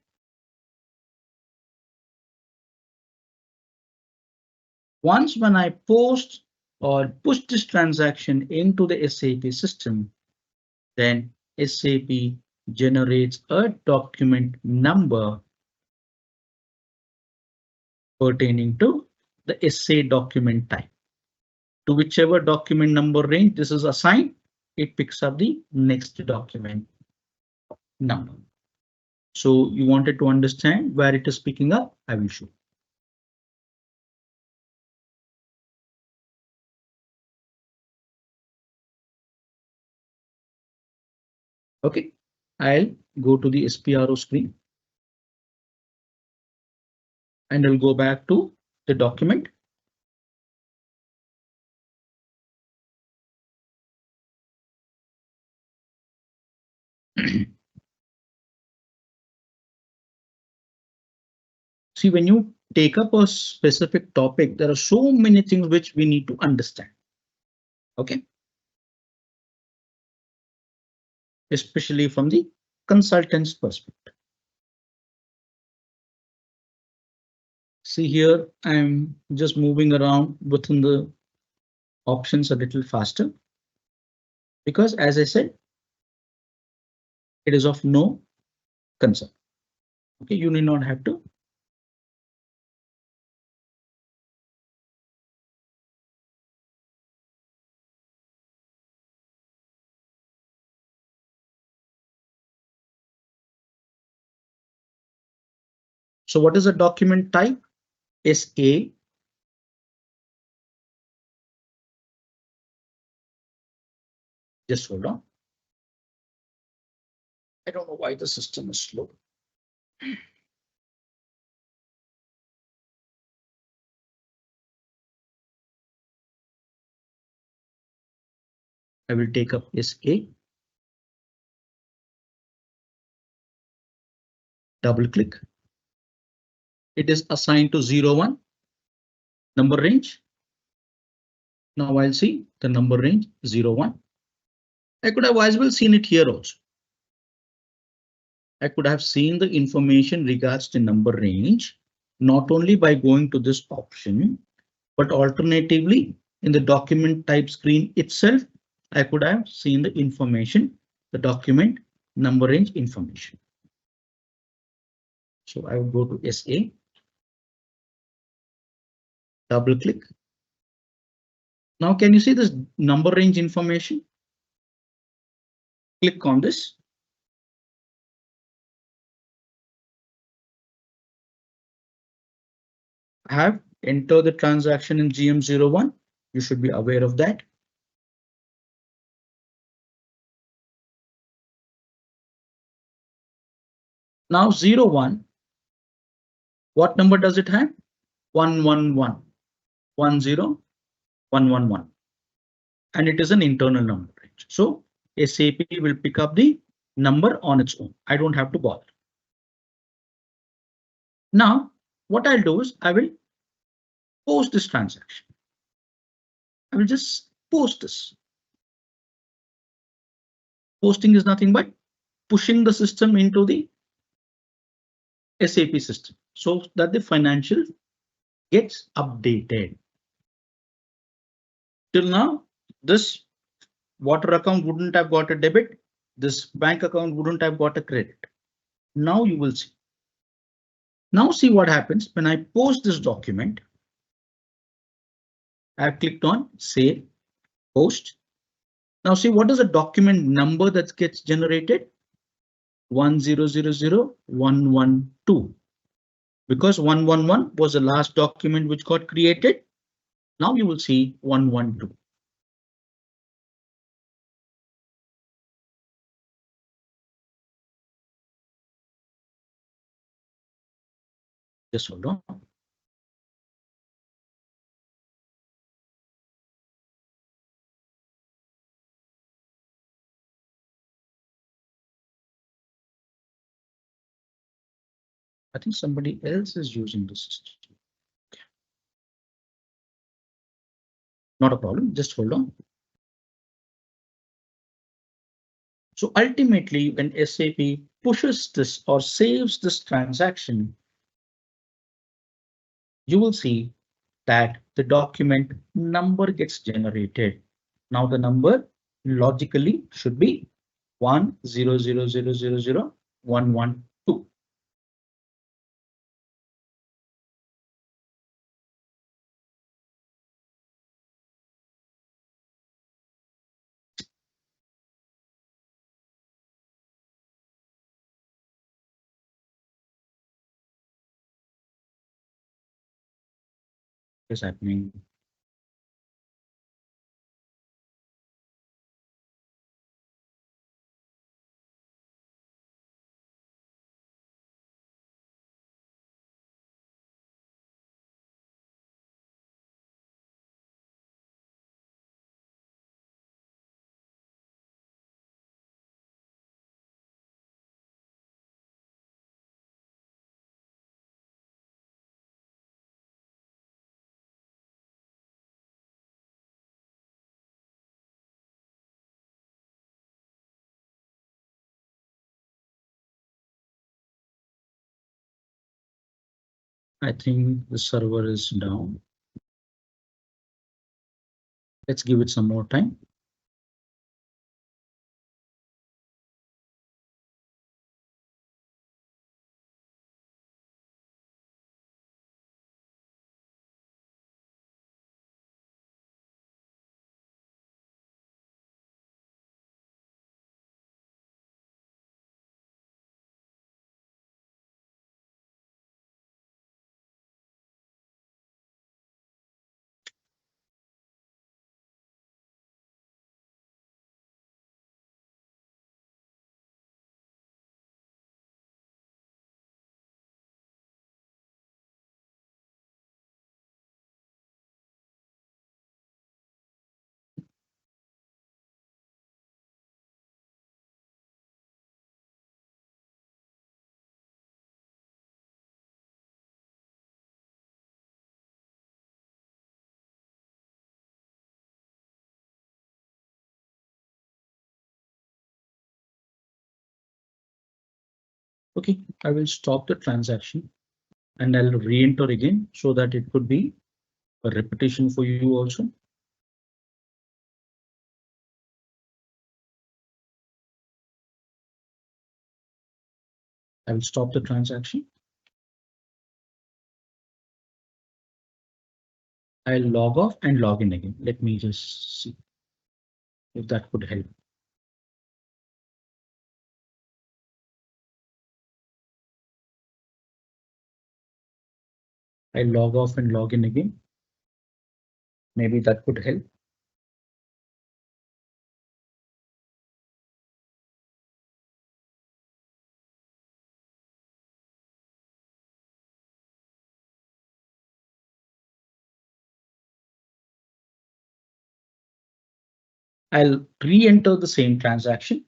Once when I post or push this transaction into the SAP system, then SAP generates a document number pertaining to the SA document type. To whichever document number range this is assigned, it picks up the next document number. So you wanted to understand where it is picking up, I will show. Okay, I'll go to the SPRO screen and I'll go back to the document. See, when you take up a specific topic, there are so many things which we need to understand. Okay. Especially from the consultant's perspective. See here, I'm just moving around within the options a little faster because, as I said, it is of no concern. Okay, you need not have to. So what is the document type? SA. Just hold on. I don't know why the system is slow. I will take up SA. Double click. It is assigned to 01 number range. Now I'll see the number range 01. I could have as well seen it here also. I could have seen the information regards to number range, not only by going to this option, but alternatively in the document type screen itself, I could have seen the information, the document number range information. So I will go to SA, double click. Now can you see this number range information? Click on this. I have entered the transaction in GM01. You should be aware of that. Now 01. What number does it have? 111, 10111. And it is an internal number range. So SAP will pick up the number on its own. I don't have to bother. Now, what I'll do is I will post this transaction. I will just post this. Posting is nothing but pushing the system into the SAP system so that the financial gets updated. Till now, this water account wouldn't have got a debit. This bank account wouldn't have got a credit. Now you will see. Now see what happens when I post this document. I've clicked on Save, Post. Now see what is the document number that gets generated? 1000112. Because 111 was the last document which got created. Now you will see 112. Just hold on. I think somebody else is using the system. Not a problem. Just hold on. So ultimately, when SAP pushes this or saves this transaction, you will see that the document number gets generated. Now the number logically should be 100000112. Is happening. I think the server is down. Let's give it some more time. Okay, I will stop the transaction and I'll re-enter again so that it could be a repetition for you also. I will stop the transaction. I'll log off and log in again. Let me just see if that could help. I'll log off and log in again. Maybe that could help. I'll re-enter the same transaction.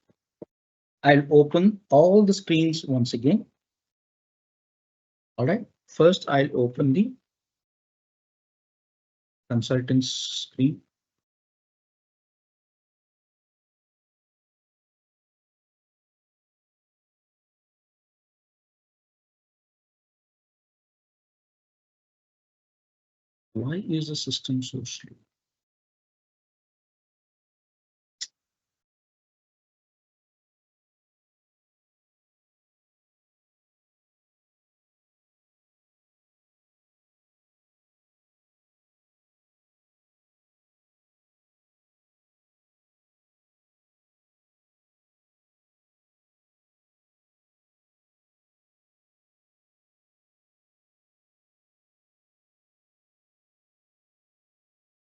I'll open all the screens once again. All right, first I'll open the consultants screen. Why is the system so slow?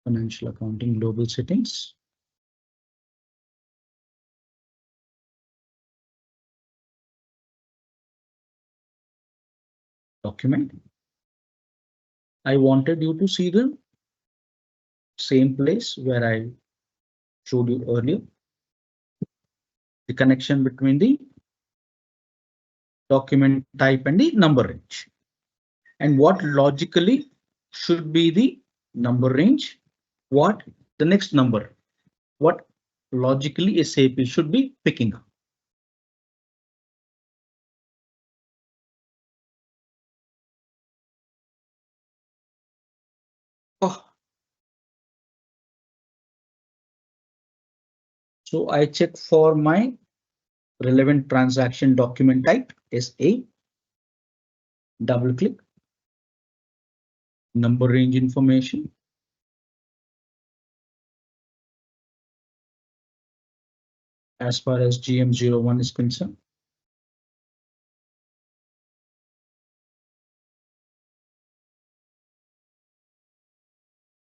Financial accounting global settings. Document. I wanted you to see the same place where I showed you earlier. The connection between the document type and the number range. And what logically should be the number range? What the next number? What logically SAP should be picking up? Oh. So I check for my relevant transaction document type SA. Double click. Number range information. As far as GM01 is concerned.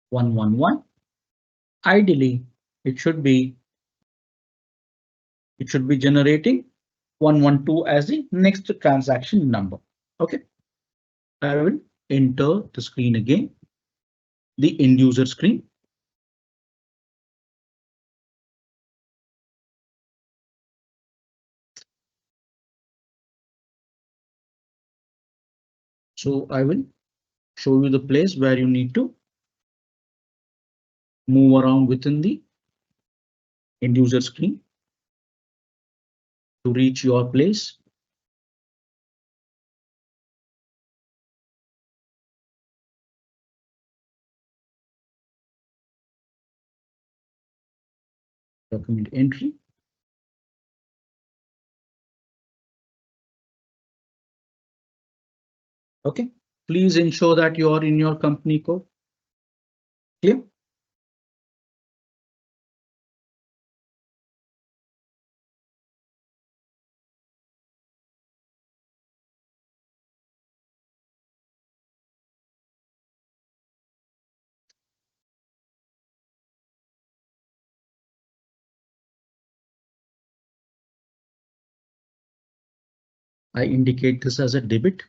One. Ideally, it should be generating 112 as the next transaction number. Okay, I will enter the screen again, the end user screen. So I will show you the place where you need to move around within the end user screen to reach your place. document entry. Okay, please ensure that you are in your company code. Clear? I indicate this as a debit.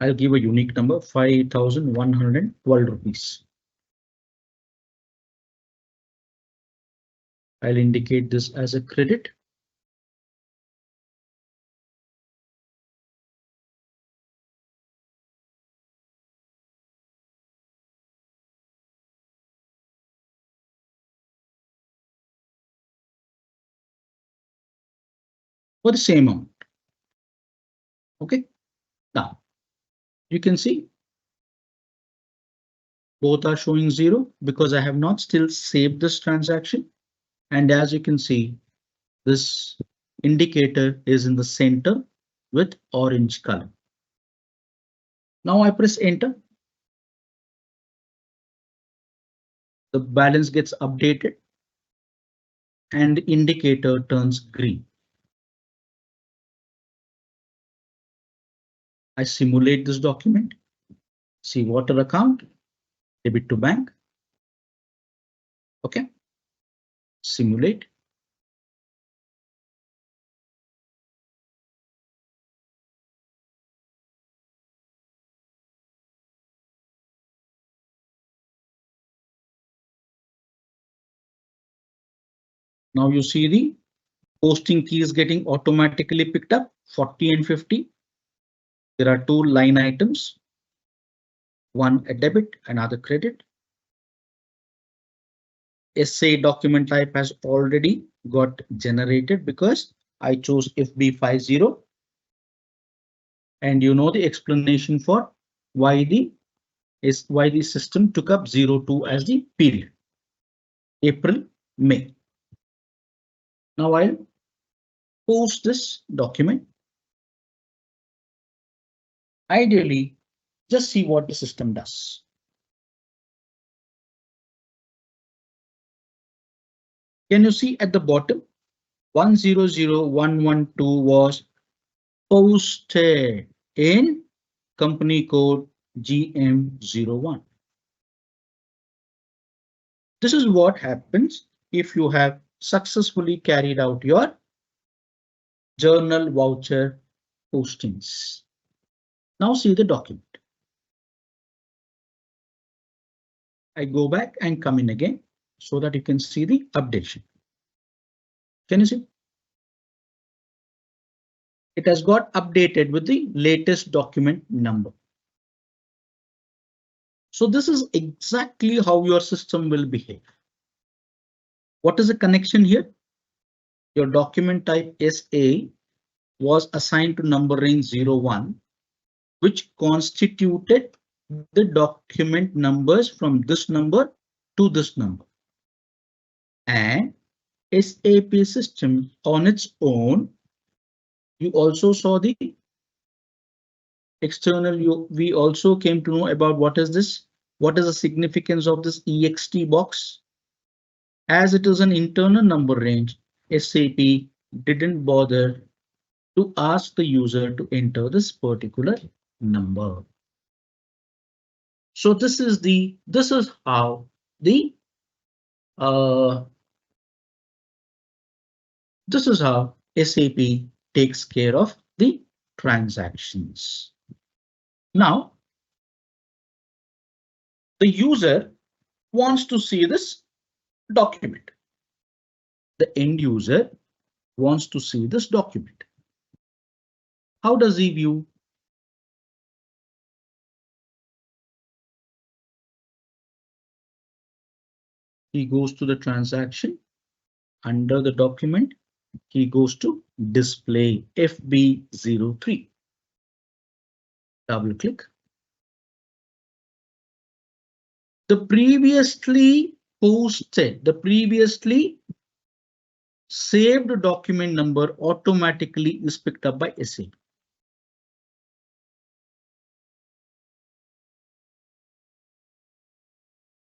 I'll give a unique number, 5,112 rupees. I'll indicate this as a credit. For the same amount. Okay, now you can see both are showing 0 because I have not still saved this transaction. And as you can see, this indicator is in the center with orange color. Now I press enter. The balance gets updated and the indicator turns green. I simulate this document. See water account, debit to bank. Okay, simulate. Now you see the posting key is getting automatically picked up, 40 and 50. There are two line items, one a debit, another credit. SA document type has already got generated because I chose FB50. And you know the explanation for why the system took up 02 as the period. April, May. Now I'll post this document. Ideally, just see what the system does. Can you see at the bottom? 100112 was posted in company code GM01. This is what happens if you have successfully carried out your journal voucher postings. Now see the document. I go back and come in again so that you can see the updation. Can you see? It has got updated with the latest document number. So this is exactly how your system will behave. What is the connection here? Your document type SA was assigned to numbering 01, which constituted the document numbers from this number to this number. And SAP system on its own, you also saw the external, we also came to know about what is this, what is the significance of this EXT box. As it is an internal number range, SAP didn't bother to ask the user to enter this particular number. So this is how the this is how SAP takes care of the transactions. Now, the user wants to see this document. The end user wants to see this document. How does he view? He goes to the transaction. Under the document, he goes to display FB03. Double click. The previously posted, the previously saved document number automatically is picked up by SAP.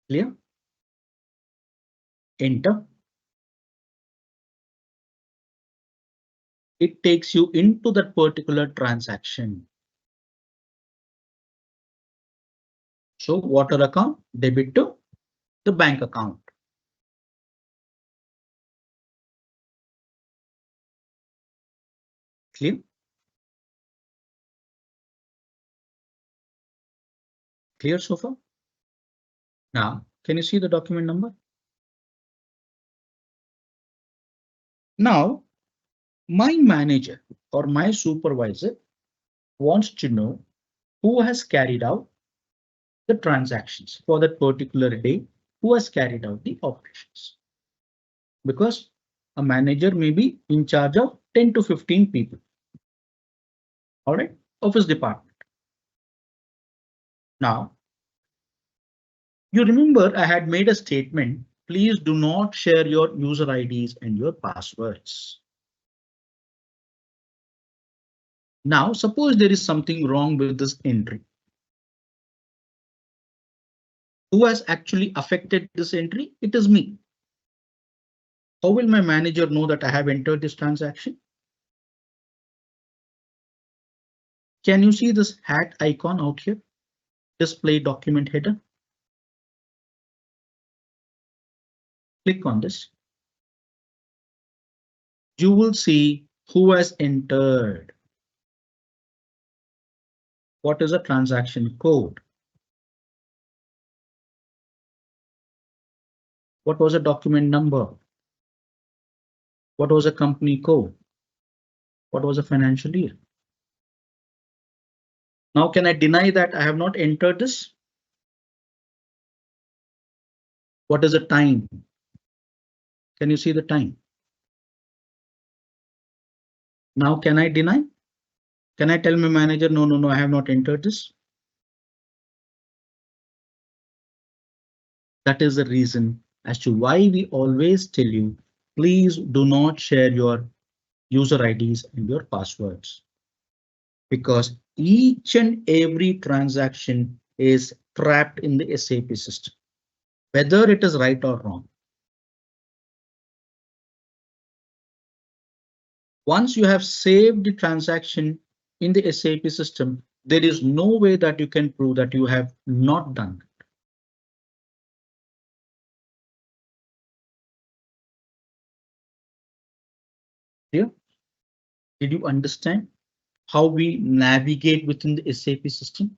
Clear? Enter. It takes you into that particular transaction. So water account, debit to the bank account. Clear? Clear so far? Now, can you see the document number? Now, my manager or my supervisor wants to know who has carried out the transactions for that particular day, who has carried out the operations. Because a manager may be in charge of 10 to 15 people. All right, office department. Now, you remember I had made a statement. Please do not share your user IDs and your passwords. Now, suppose there is something wrong with this entry. Who has actually affected this entry? It is me. How will my manager know that I have entered this transaction? Can you see this hat icon out here? Display document header. Click on this. You will see who has entered. What is a transaction code? What was a document number? What was a company code? What was a financial year? Now, can I deny that I have not entered this? What is the time? Can you see the time? Now, can I deny? Can I tell my manager, no, I have not entered this? That is the reason as to why we always tell you, please do not share your user IDs and your passwords. Because each and every transaction is trapped in the SAP system, whether it is right or wrong. Once you have saved the transaction in the SAP system, there is no way that you can prove that you have not done it. Clear? Did you understand how we navigate within the SAP system?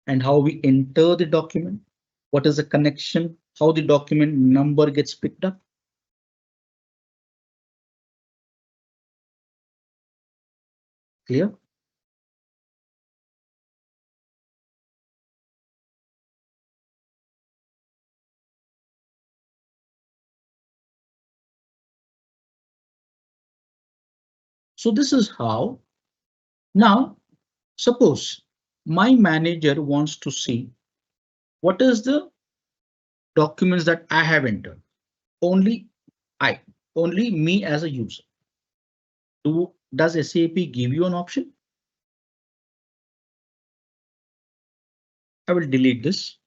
And how we enter the document? What is the connection? How the document number gets picked up? Clear? So this is how. Now, suppose my manager wants to see what is the documents that I have entered. Only me as a user. Does SAP give you an option? I will delete this.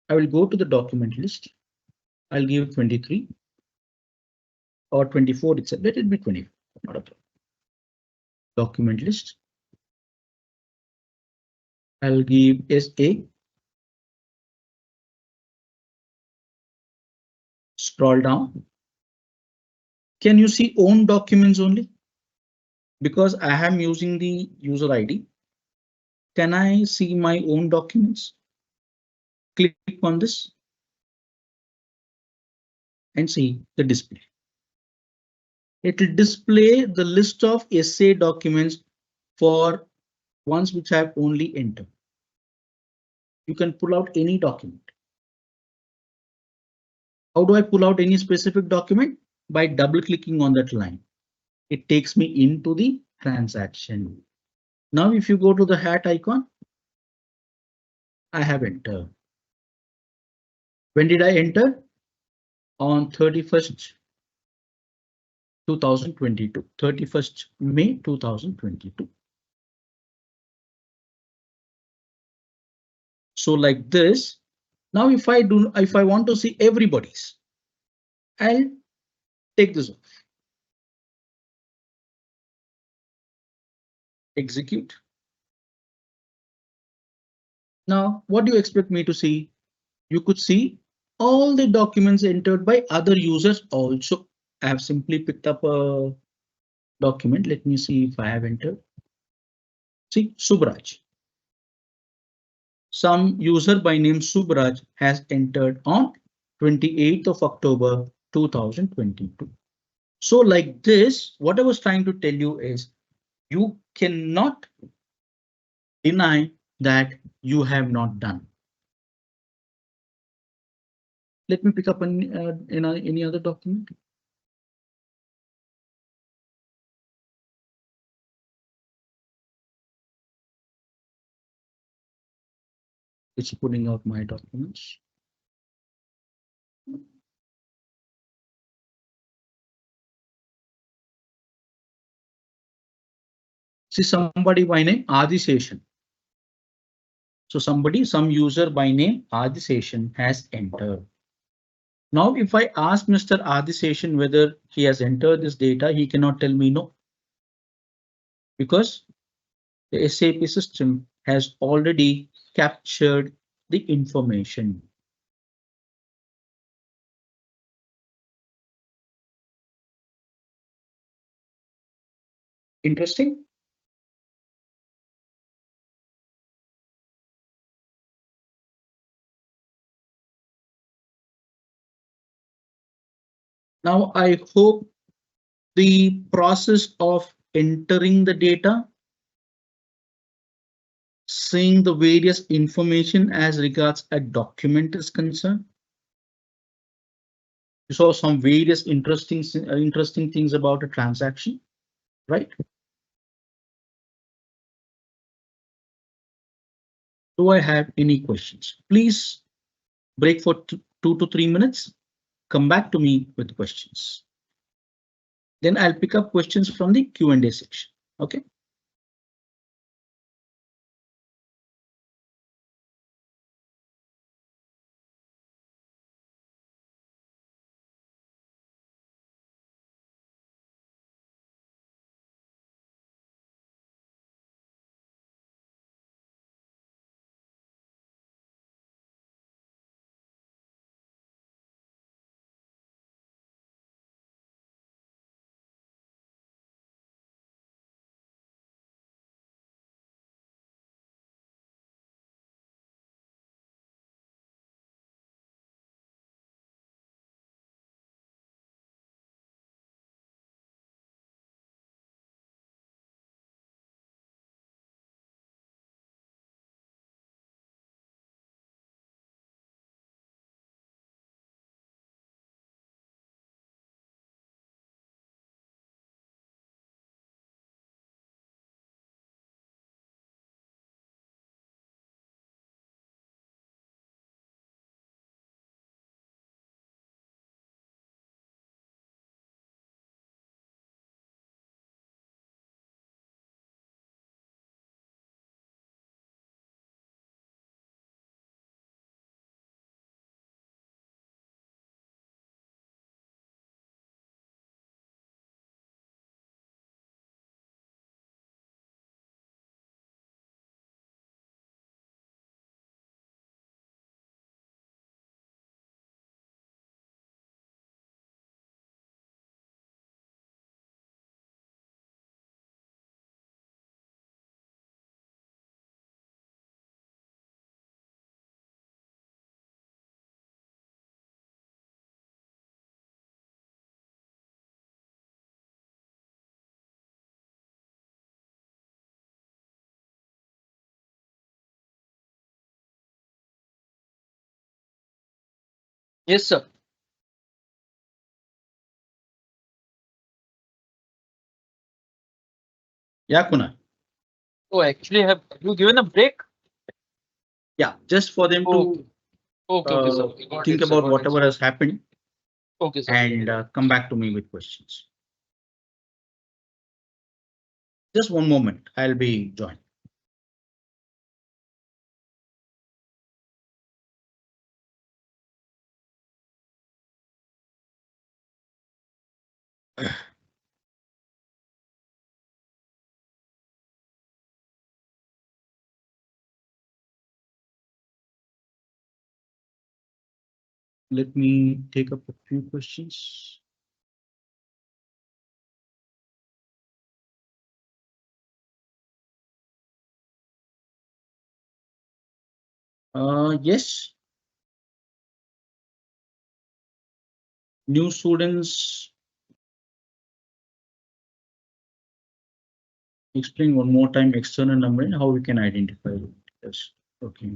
I will go to the document list. I'll give 23 or 24. It's let it be 24. Not a problem. Document list. I'll give SA. Scroll down. Can you see own documents only? Because I am using the user ID. Can I see my own documents? Click on this and see the display. It will display the list of SA documents for ones which I have only entered. You can pull out any document. How do I pull out any specific document? By double clicking on that line. It takes me into the transaction. Now, if you go to the hat icon, I have entered. When did I enter? On 31st 2022, 31st May 2022. So like this. Now if I want to see everybody's, I'll take this off. Execute. Now, what do you expect me to see? You could see all the documents entered by other users also. I have simply picked up a document. Let me see if I have entered. See, Subraj. Some user by name Subraj has entered on 28th of October 2022. So like this, what I was trying to tell you is you cannot deny that you have not done. Let me pick up any other document. It's pulling out my documents. See somebody by name Adiseshan. So some user by name Adiseshan has entered. Now, if I ask Mr. Adiseshan whether he has entered this data, he cannot tell me no. Because the SAP system has already captured the information. Interesting. Now, I hope the process of entering the data, seeing the various information as regards a document is concerned. You saw some various interesting things about a transaction, right? Do I have any questions? Please break for 2 to 3 minutes. Come back to me with questions. Then I'll pick up questions from the Q&A section. Okay. Yes, sir. Yeah, Kunal. Oh, actually, have you given a break? Yeah, just for them Okay. to Okay, okay, sir. Got think it, sir. about Got it, whatever sir. has happened Okay, sir. and come back to me with questions. Just one moment, I'll be joined. Let me take up a few questions. Yes, new students, explain one more time external number and how we can identify it. Yes, okay.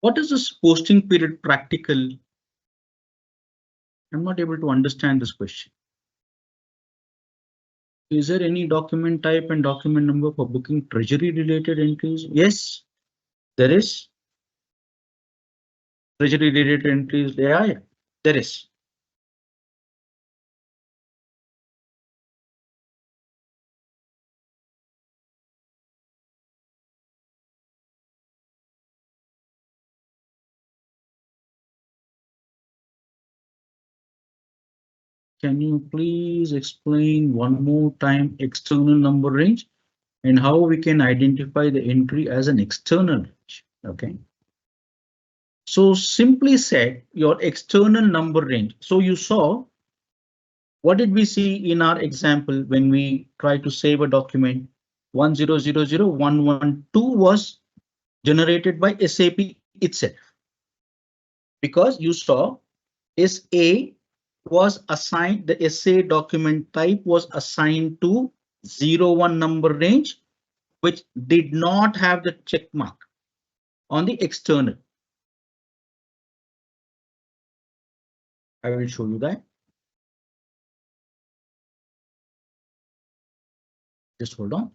What is this posting period practical? I'm not able to understand this question. Is there any document type and document number for booking treasury related entries? Yes, there is. Treasury related entries, yeah, there is. Can you please explain one more time external number range and how we can identify the entry as an external range? Okay. So simply said, your external number range. So you saw, what did we see in our example when we try to save a document? 1000112 was generated by SAP itself, because you saw SA was assigned, the SA document type was assigned to 01 number range, which did not have the check mark on the external. I will show you that. Just hold on.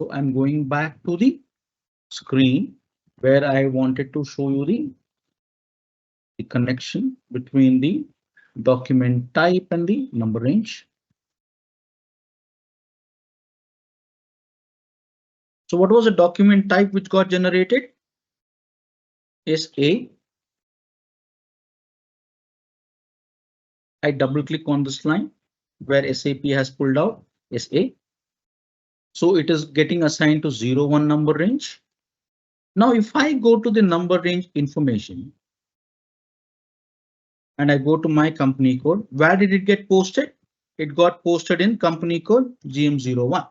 So I'm going back to the screen where I wanted to show you the connection between the document type and the number range. So what was the document type which got generated? SA. I double click on this line where SAP has pulled out SA. So it is getting assigned to 01 number range. Now, if I go to the number range information and I go to my company code, where did it get posted? It got posted in company code GM01.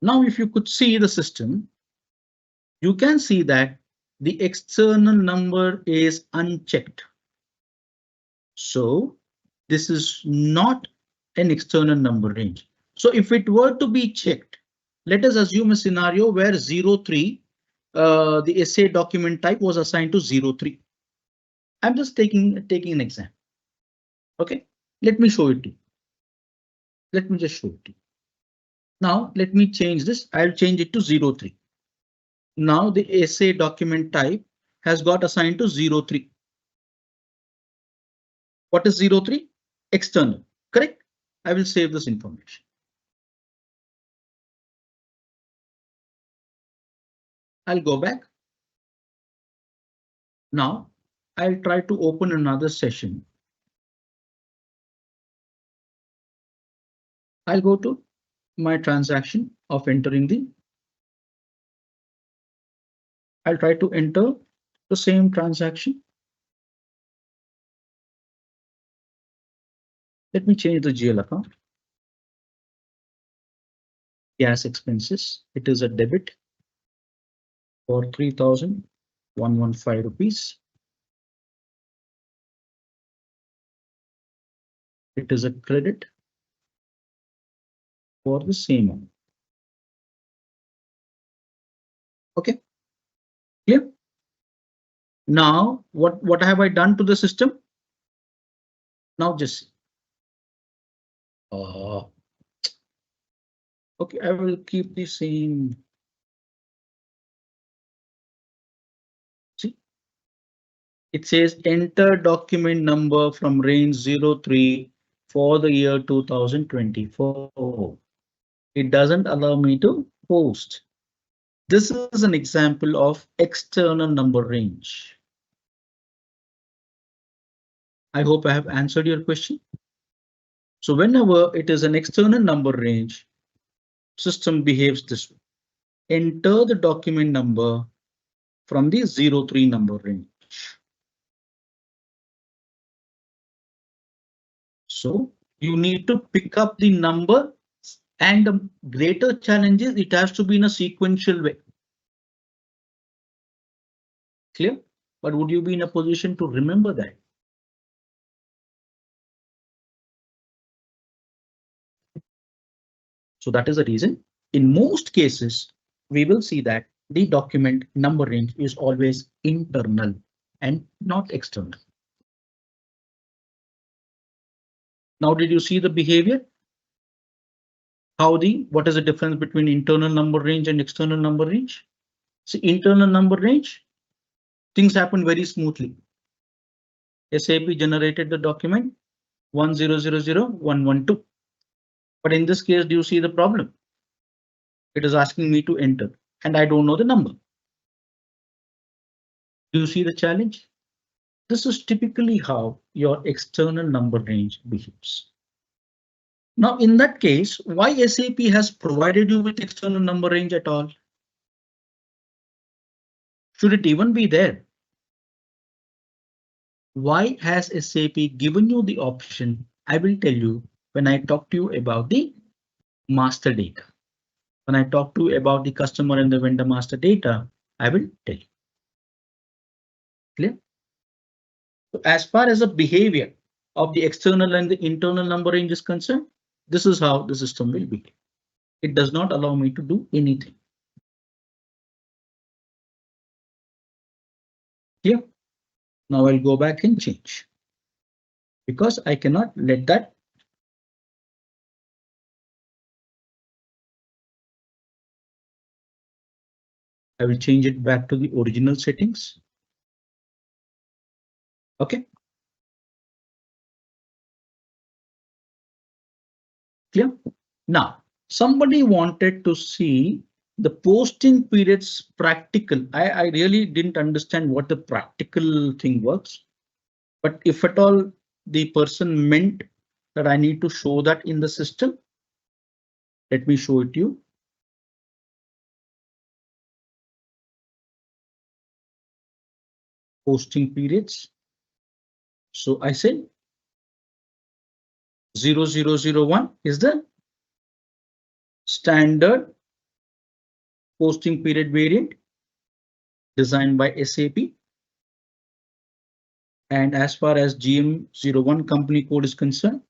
Now, if you could see the system, you can see that the external number is unchecked. So this is not an external number range. So if it were to be checked, let us assume a scenario where 03, the SA document type was assigned to 03. I'm just taking an example. OK, let me show it to you. Let me just show it to you. Now let me change this. I'll change it to 03. Now the SA document type has got assigned to 03. What is 03? External, correct? I will save this information. I'll go back. Now I'll try to open another session. I'll go to my transaction of entering the. I'll try to enter the same transaction. Let me change the GL account. Gas expenses. It is a debit for 3,115 rupees. It is a credit for the same amount. Okay, clear? Now, what have I done to the system? Now just okay, I will keep the same. See, it says enter document number from range 03 for the year 2024. It doesn't allow me to post. This is an example of external number range. I hope I have answered your question. So whenever it is an external number range, system behaves this way. Enter the document number from the 03 number range. So you need to pick up the number, and the greater challenge is it has to be in a sequential way. Clear? But would you be in a position to remember that? So that is the reason in most cases we will see that the document number range is always internal and not external. Now, did you see the behavior? What is the difference between internal number range and external number range? See, internal number range, things happen very smoothly. SAP generated the document 1000112. But in this case, do you see the problem? It is asking me to enter and I don't know the number. Do you see the challenge? This is typically how your external number range behaves. Now, in that case, why SAP has provided you with external number range at all? Should it even be there? Why has SAP given you the option? I will tell you when I talk to you about the master data. When I talk to you about the customer and the vendor master data, I will tell you. Clear? So as far as the behavior of the external and the internal number range is concerned, this is how the system will be. It does not allow me to do anything. Here, now I'll go back and change because I cannot let that. I will change it back to the original settings. OK. Clear? Now, somebody wanted to see the posting periods practical. I really didn't understand what the practical thing was. But if at all the person meant that I need to show that in the system, let me show it to you. Posting periods. So I said 0001 is the standard posting period variant designed by SAP. And as far as GM01 company code is concerned,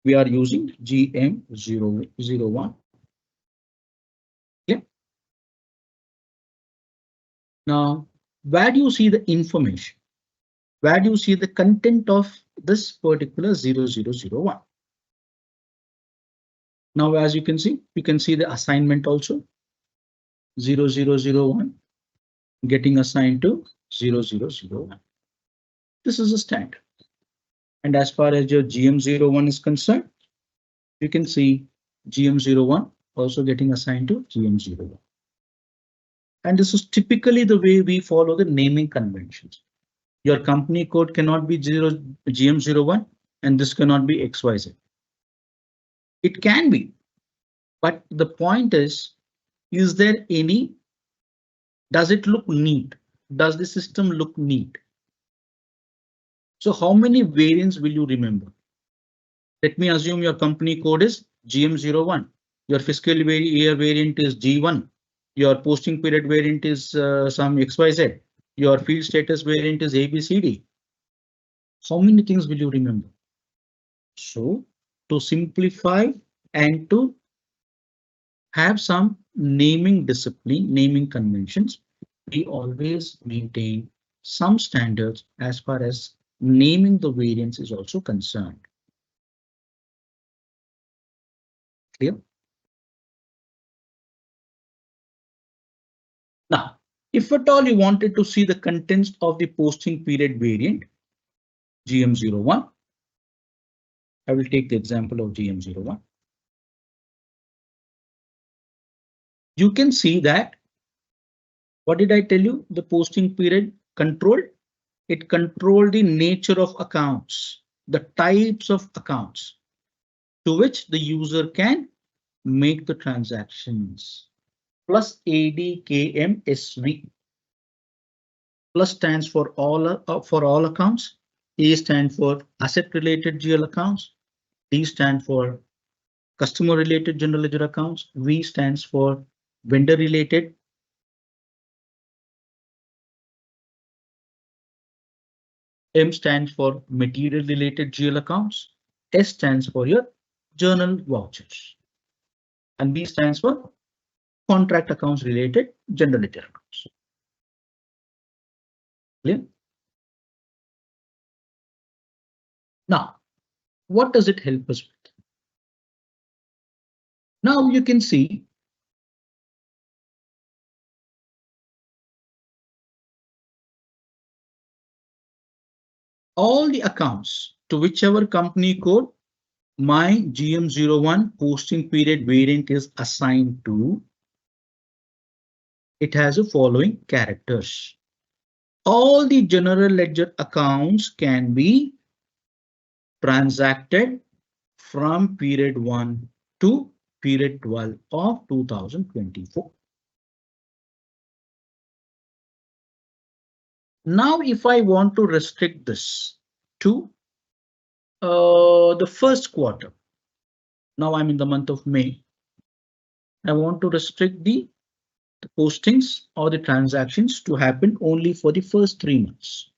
we are using GM001. Yeah. Now, where do you see the information? Where do you see the content of this particular 0001? Now, as you can see the assignment also. 0001 getting assigned to 0001. This is a standard. And as far as your GM01 is concerned, you can see GM01 also getting assigned to GM01. And this is typically the way we follow the naming conventions. Your company code cannot be GM01 and this cannot be XYZ. It can be, but the point is there any, does it look neat? Does the system look neat? So how many variants will you remember? Let me assume your company code is GM01. Your fiscal year variant is G1. Your posting period variant is some XYZ. Your field status variant is ABCD. How many things will you remember? So to simplify and to have some naming discipline, naming conventions, we always maintain some standards as far as naming the variants is also concerned. Clear? Now, if at all you wanted to see the contents of the posting period variant, GM01, I will take the example of GM01. You can see that, what did I tell you? The posting period controlled. It controlled the nature of accounts, the types of accounts to which the user can make the transactions. Plus ADKMSV. Plus stands for all accounts. A stands for asset related GL accounts. D stands for customer related general ledger accounts. V stands for vendor related. M stands for material related GL accounts. S stands for your journal vouchers. And B stands for contract accounts related general ledger accounts. Clear? Now, what does it help us with? Now you can see all the accounts to whichever company code my GM01 posting period variant is assigned to. It has the following characters. All the general ledger accounts can be transacted from period 1 to period 12 of 2024. Now, if I want to restrict this to the first quarter, now I'm in the month of May. I want to restrict the postings or the transactions to happen only for the first 3 months.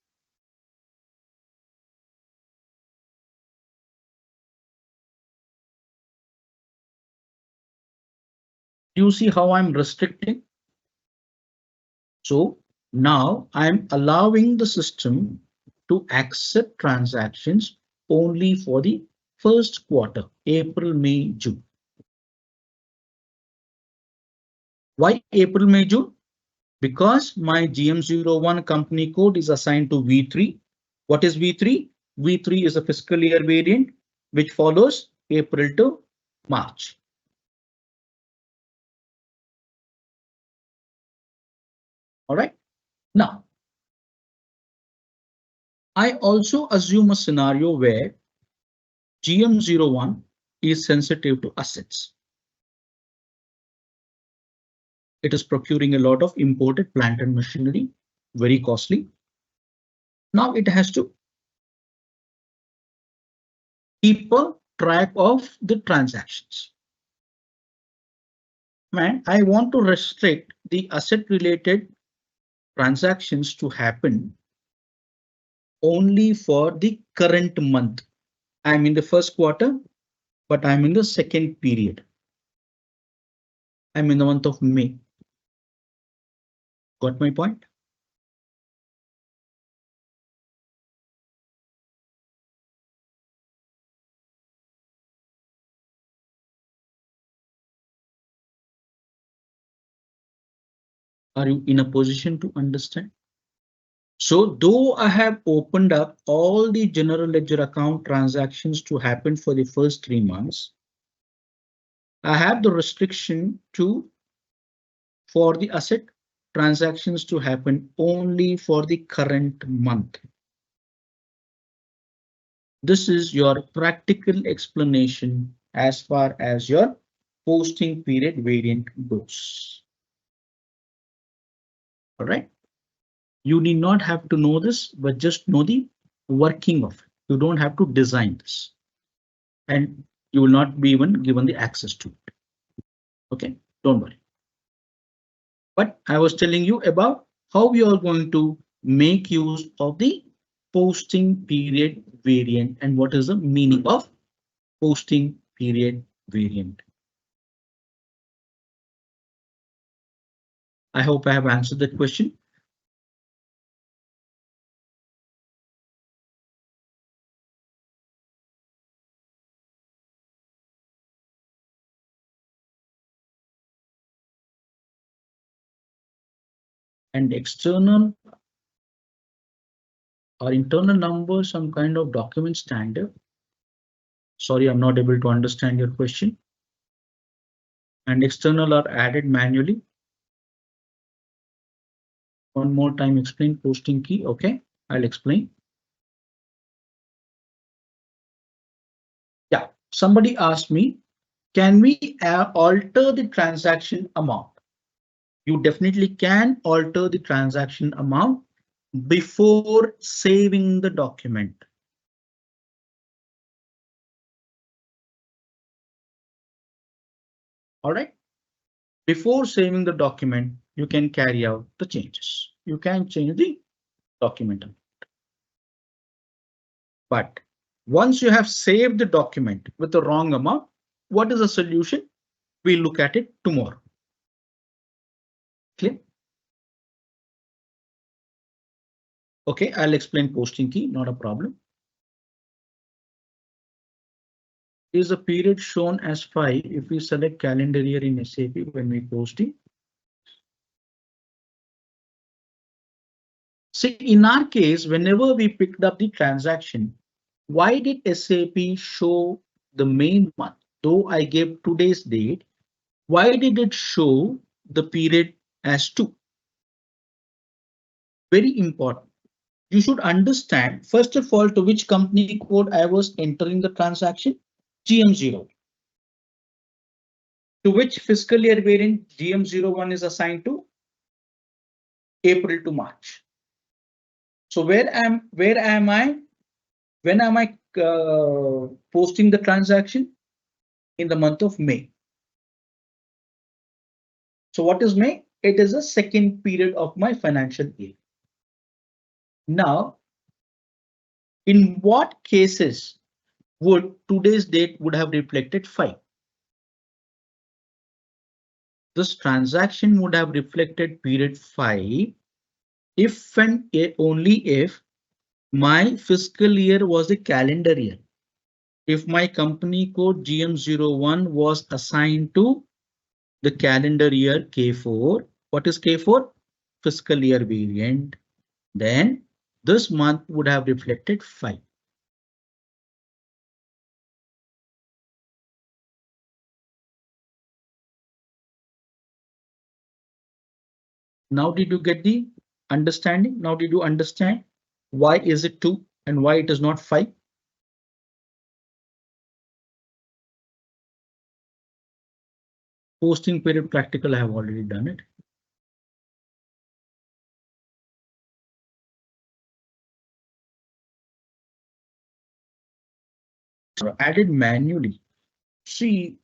Do you see how I'm restricting? So now I'm allowing the system to accept transactions only for the first quarter, April, May, June. Why April, May, June? Because my GM01 company code is assigned to V3. What is V3? V3 is a fiscal year variant which follows April to March. All right. Now, I also assume a scenario where GM01 is sensitive to assets. It is procuring a lot of imported plant and machinery, very costly. Now it has to keep a track of the transactions. And I want to restrict the asset related transactions to happen only for the current month. I'm in the first quarter, but I'm in the second period. I'm in the month of May. Got my point? Are you in a position to understand? So though I have opened up all the general ledger account transactions to happen for the first 3 months, I have the restriction to for the asset transactions to happen only for the current month. This is your practical explanation as far as your posting period variant goes. All right. You need not have to know this, but just know the working of it. You don't have to design this, and you will not be even given the access to it. OK, don't worry. But I was telling you about how we are going to make use of the posting period variant and what is the meaning of posting period variant. I hope I have answered that question. And external or internal number, some kind of document standard. Sorry, I'm not able to understand your question. And external are added manually. One more time, explain posting key. OK, I'll explain. Yeah, somebody asked me, can we alter the transaction amount? You definitely can alter the transaction amount before saving the document. All right. Before saving the document, you can carry out the changes. You can change the document. But once you have saved the document with the wrong amount, what is the solution? We'll look at it tomorrow. Clear? OK, I'll explain posting key, not a problem. Is a period shown as Fi if we select calendar year in SAP when we posting? See, in our case, whenever we picked up the transaction, why did SAP show the main month? Though I gave today's date, why did it show the period as 2? Very important. You should understand, first of all, to which company code I was entering the transaction, GM0. To which fiscal year variant GM01 is assigned to? April to March. So where am I? When am I posting the transaction? In the month of May. So what is May? It is a second period of my financial year. Now, in what cases would today's date would have reflected 5? This transaction would have reflected period 5 if and only if my fiscal year was a calendar year. If my company code GM01 was assigned to the calendar year K4, what is K4? Fiscal year variant. Then this month would have reflected 5. Now did you get the understanding? Now did you understand why is it 2 and why it is not 5? Posting period practical, I have already done it. Added manually. See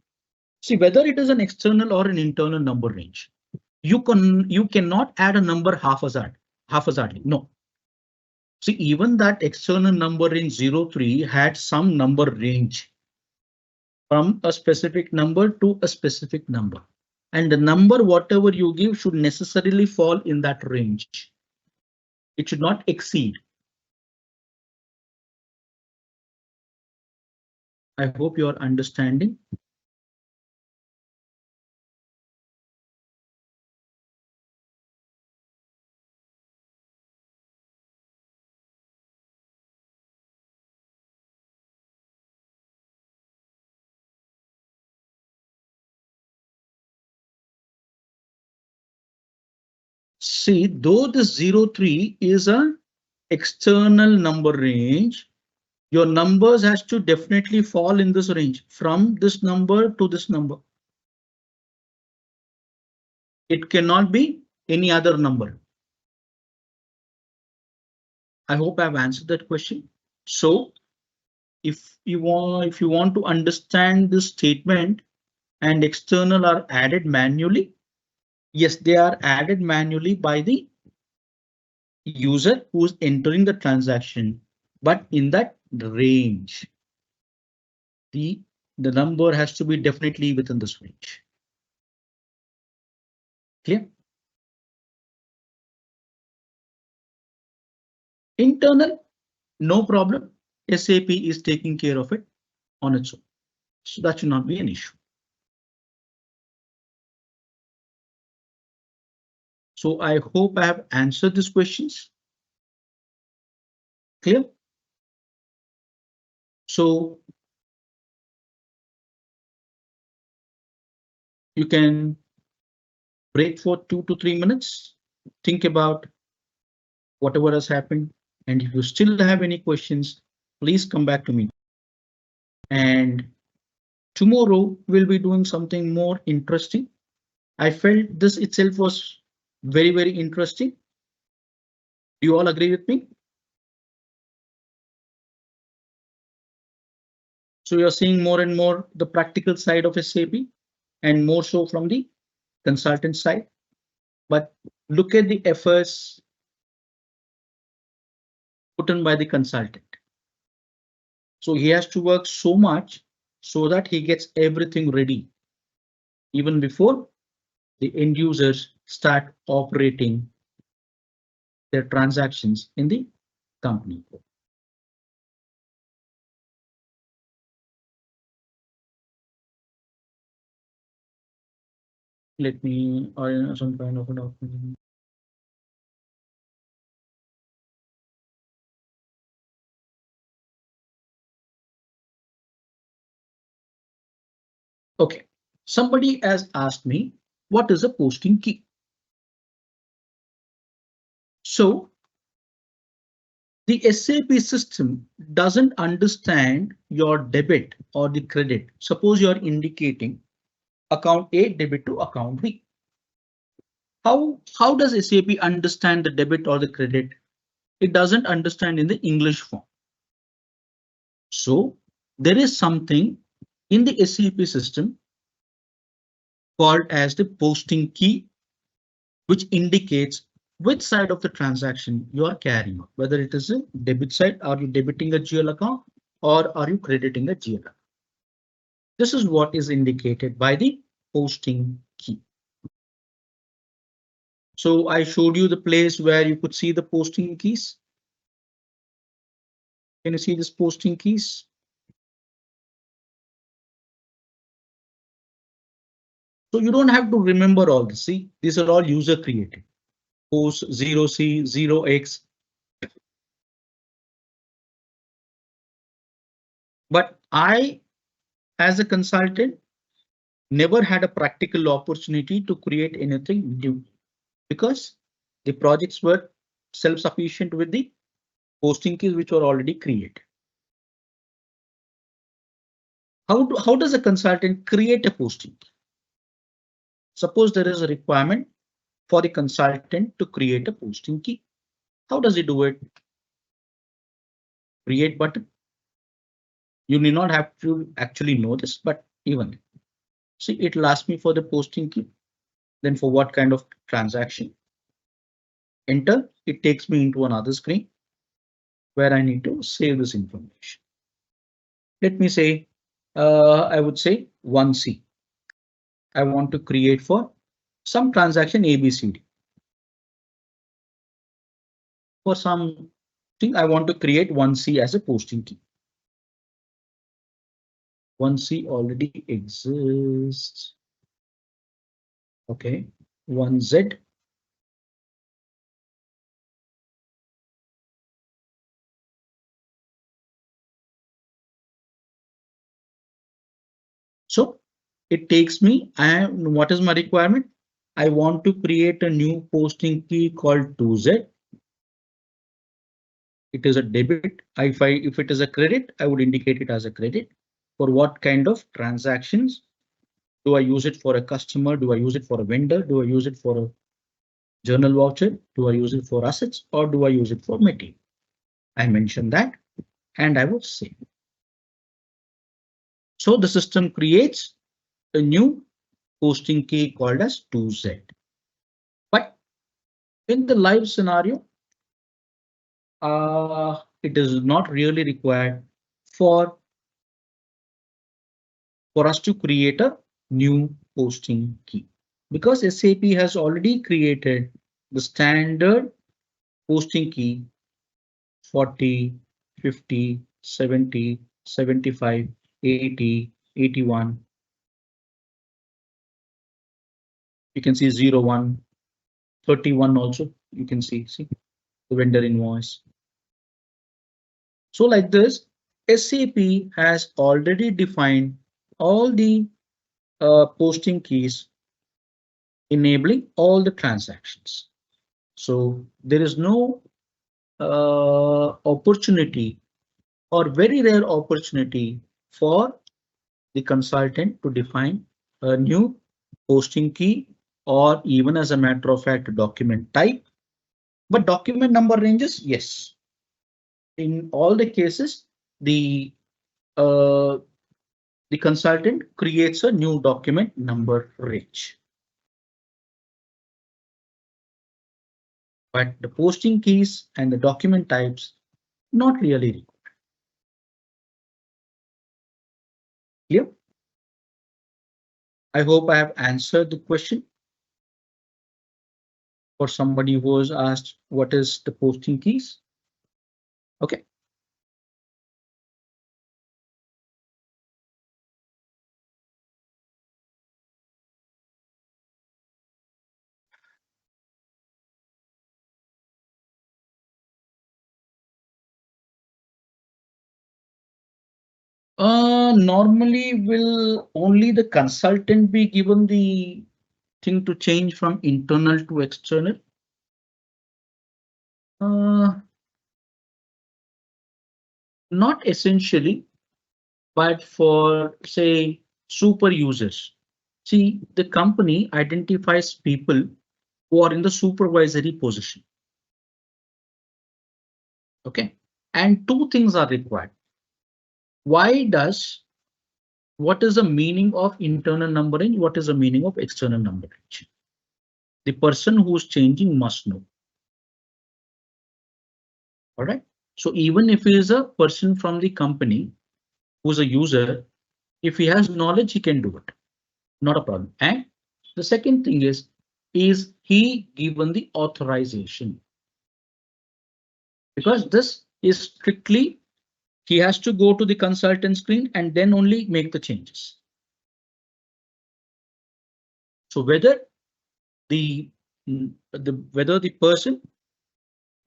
whether it is an external or an internal number range. You cannot add a number haphazardly. No. See, even that external number range 03 had some number range from a specific number to a specific number. And the number, whatever you give, should necessarily fall in that range. It should not exceed. I hope you are understanding. See, though the 03 is a external number range, your numbers has to definitely fall in this range from this number to this number. It cannot be any other number. I hope I've answered that question. So if you want to understand this statement and external are added manually, yes, they are added manually by the user who's entering the transaction, but in that range, the number has to be definitely within this range. Clear? Internal, no problem. SAP is taking care of it on its own. So that should not be an issue. So I hope I have answered these questions. Clear? So you can break for 2 to 3 minutes. Think about whatever has happened. And if you still have any questions, please come back to me. And tomorrow we'll be doing something more interesting. I felt this itself was very, very interesting. Do you all agree with me? So you're seeing more and more the practical side of SAP and more so from the consultant side. But look at the efforts put in by the consultant. So he has to work so much so that he gets everything ready even before the end users start operating their transactions in the company. Let me or some kind of a document. OK, somebody has asked me what is a posting key? So the SAP system doesn't understand your debit or the credit. Suppose you're indicating account A debit to account B. How does SAP understand the debit or the credit? It doesn't understand in the English form. So there is something in the SAP system called as the posting key, which indicates which side of the transaction you are carrying, whether it is a debit side, are you debiting a GL account or are you crediting a GL account? This is what is indicated by the posting key. So I showed you the place where you could see the posting keys. Can you see this posting keys? So you don't have to remember all this. See, these are all user created. Post 0C, 0X. But I, as a consultant, never had a practical opportunity to create anything new because the projects were self-sufficient with the posting keys which were already created. How does a consultant create a posting key? Suppose there is a requirement for the consultant to create a posting key. How does he do it? Create button. You need not have to actually know this, but even see, it'll ask me for the posting key. Then for what kind of transaction? Enter. It takes me into another screen where I need to save this information. Let me say, I would say 1C. I want to create for some transaction ABCD. For something, I want to create 1C as a posting key. 1C already exists. OK, 1Z. So it takes me, what is my requirement? I want to create a new posting key called 2Z. It is a debit. If it is a credit, I would indicate it as a credit. For what kind of transactions? Do I use it for a customer? Do I use it for a vendor? Do I use it for a journal voucher? Do I use it for assets or do I use it for material? I mentioned that and I would say. So the system creates a new posting key called as 2Z. But in the live scenario, it is not really required for us to create a new posting key because SAP has already created the standard posting key 40, 50, 70, 75, 80, 81. You can see 01, 31 also. You can see the vendor invoice. So like this, SAP has already defined all the posting keys enabling all the transactions. So there is no opportunity or very rare opportunity for the consultant to define a new posting key or even as a matter of fact document type. But document number ranges, yes. In all the cases, uh, the consultant creates a new document number range. But the posting keys and the document types, not really required. Clear? I hope I have answered the question for somebody who was asked what is the posting keys. Okay. Normally will only the consultant be given the thing to change from internal to external? Not essentially, but for say super users. See, the company identifies people who are in the supervisory position. Okay, and two things are required. What is the meaning of internal number range? What is the meaning of external number range? The person who's changing must know. All right. So even if he is a person from the company who's a user, if he has knowledge, he can do it. Not a problem. And the second thing is he given the authorization? Because this is strictly, he has to go to the consultant screen and then only make the changes. So whether whether the person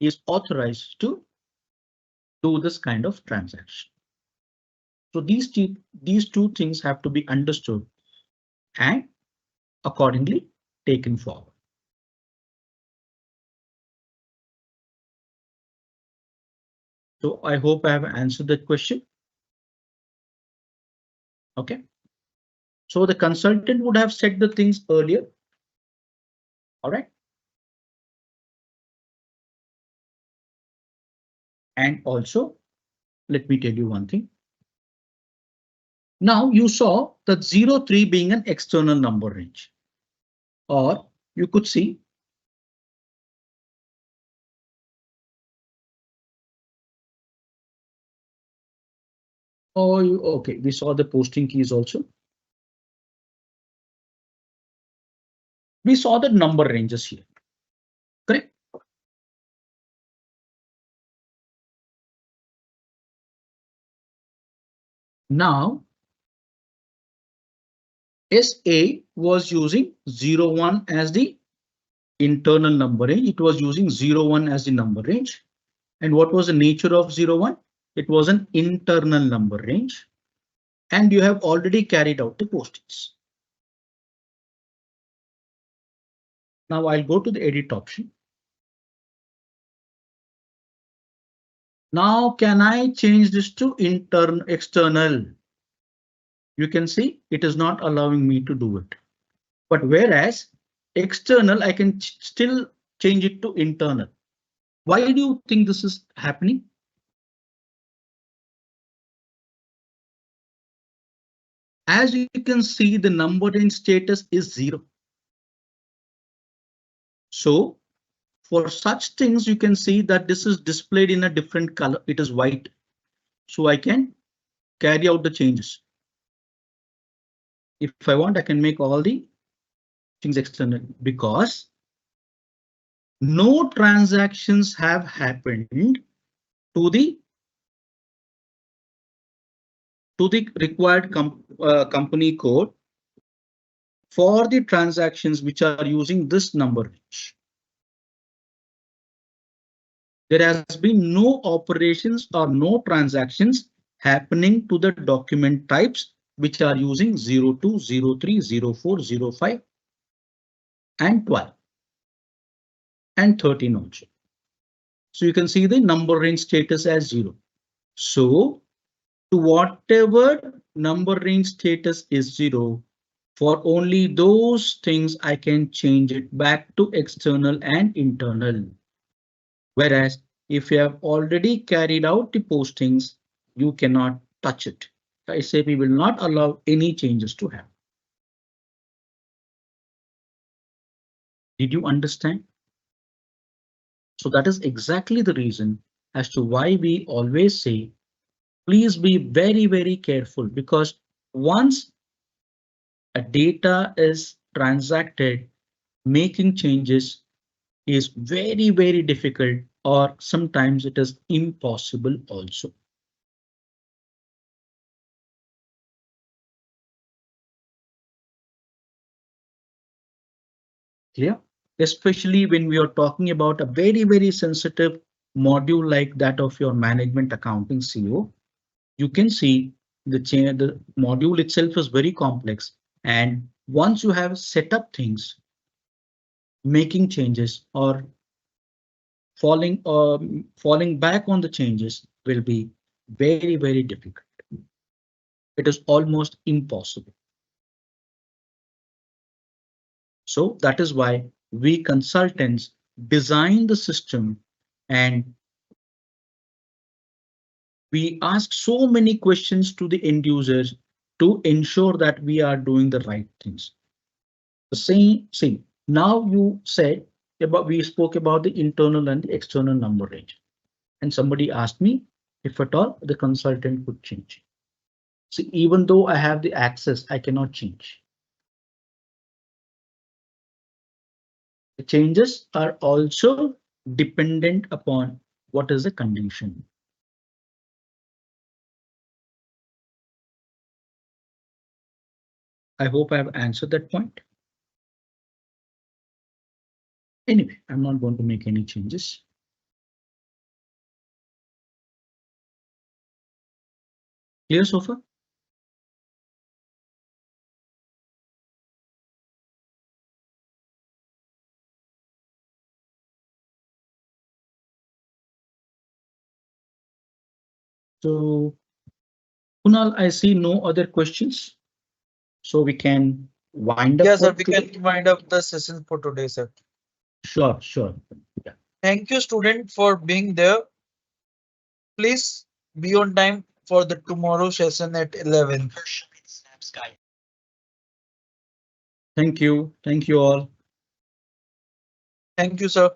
is authorized to do this kind of transaction. So these two things have to be understood and accordingly taken forward. So I hope I have answered that question. OK. So the consultant would have said the things earlier. All right. And also, let me tell you one thing. Now you saw that 03 being an external number range, or you could see OK, we saw the posting keys also. We saw the number ranges here. Correct. Now SA was using 01 as the internal number range. It was using 01 as the number range. And what was the nature of 01? It was an internal number range. And you have already carried out the postings. Now I'll go to the edit option. Now can I change this to external? You can see it is not allowing me to do it. But whereas external, I can still change it to internal. Why do you think this is happening? As you can see, the number in status is 0. So for such things, you can see that this is displayed in a different color. It is white. So I can carry out the changes. If I want, I can make all the things external because no transactions have happened to the required company code for the transactions which are using this number range. There has been no operations or no transactions happening to the document types which are using 02, 03, 04, 05 and 12 and 13 also. So you can see the number range status as 0. So to whatever number range status is 0, for only those things I can change it back to external and internal. Whereas if you have already carried out the postings, you cannot touch it. SAP will not allow any changes to happen. Did you understand? So that is exactly the reason as to why we always say, please be very, very careful, because once a data is transacted, making changes is very, very difficult, or sometimes it is impossible also. Clear? Especially when we are talking about a very, very sensitive module like that of your management accounting CO, you can see the module itself is very complex. And once you have set up things, making changes or falling back on the changes will be very, very difficult. It is almost impossible. So that is why we consultants design the system and we ask so many questions to the end users to ensure that we are doing the right things. The same, see, now you said about, we spoke about the internal and the external number range. And somebody asked me if at all the consultant could change. See, even though I have the access, I cannot change. The changes are also dependent upon what is the condition. I hope I have answered that point. Anyway, I'm not going to make any changes. Clear so far? So, Kunal, I see no other questions. So we can wind up. Yes, sir. For We today. can wind up the session for today, sir. Sure, sure. Yeah. Thank you, student, for being there. Please be on time for the tomorrow session at 11. Thank you. Thank you all. Thank you, sir.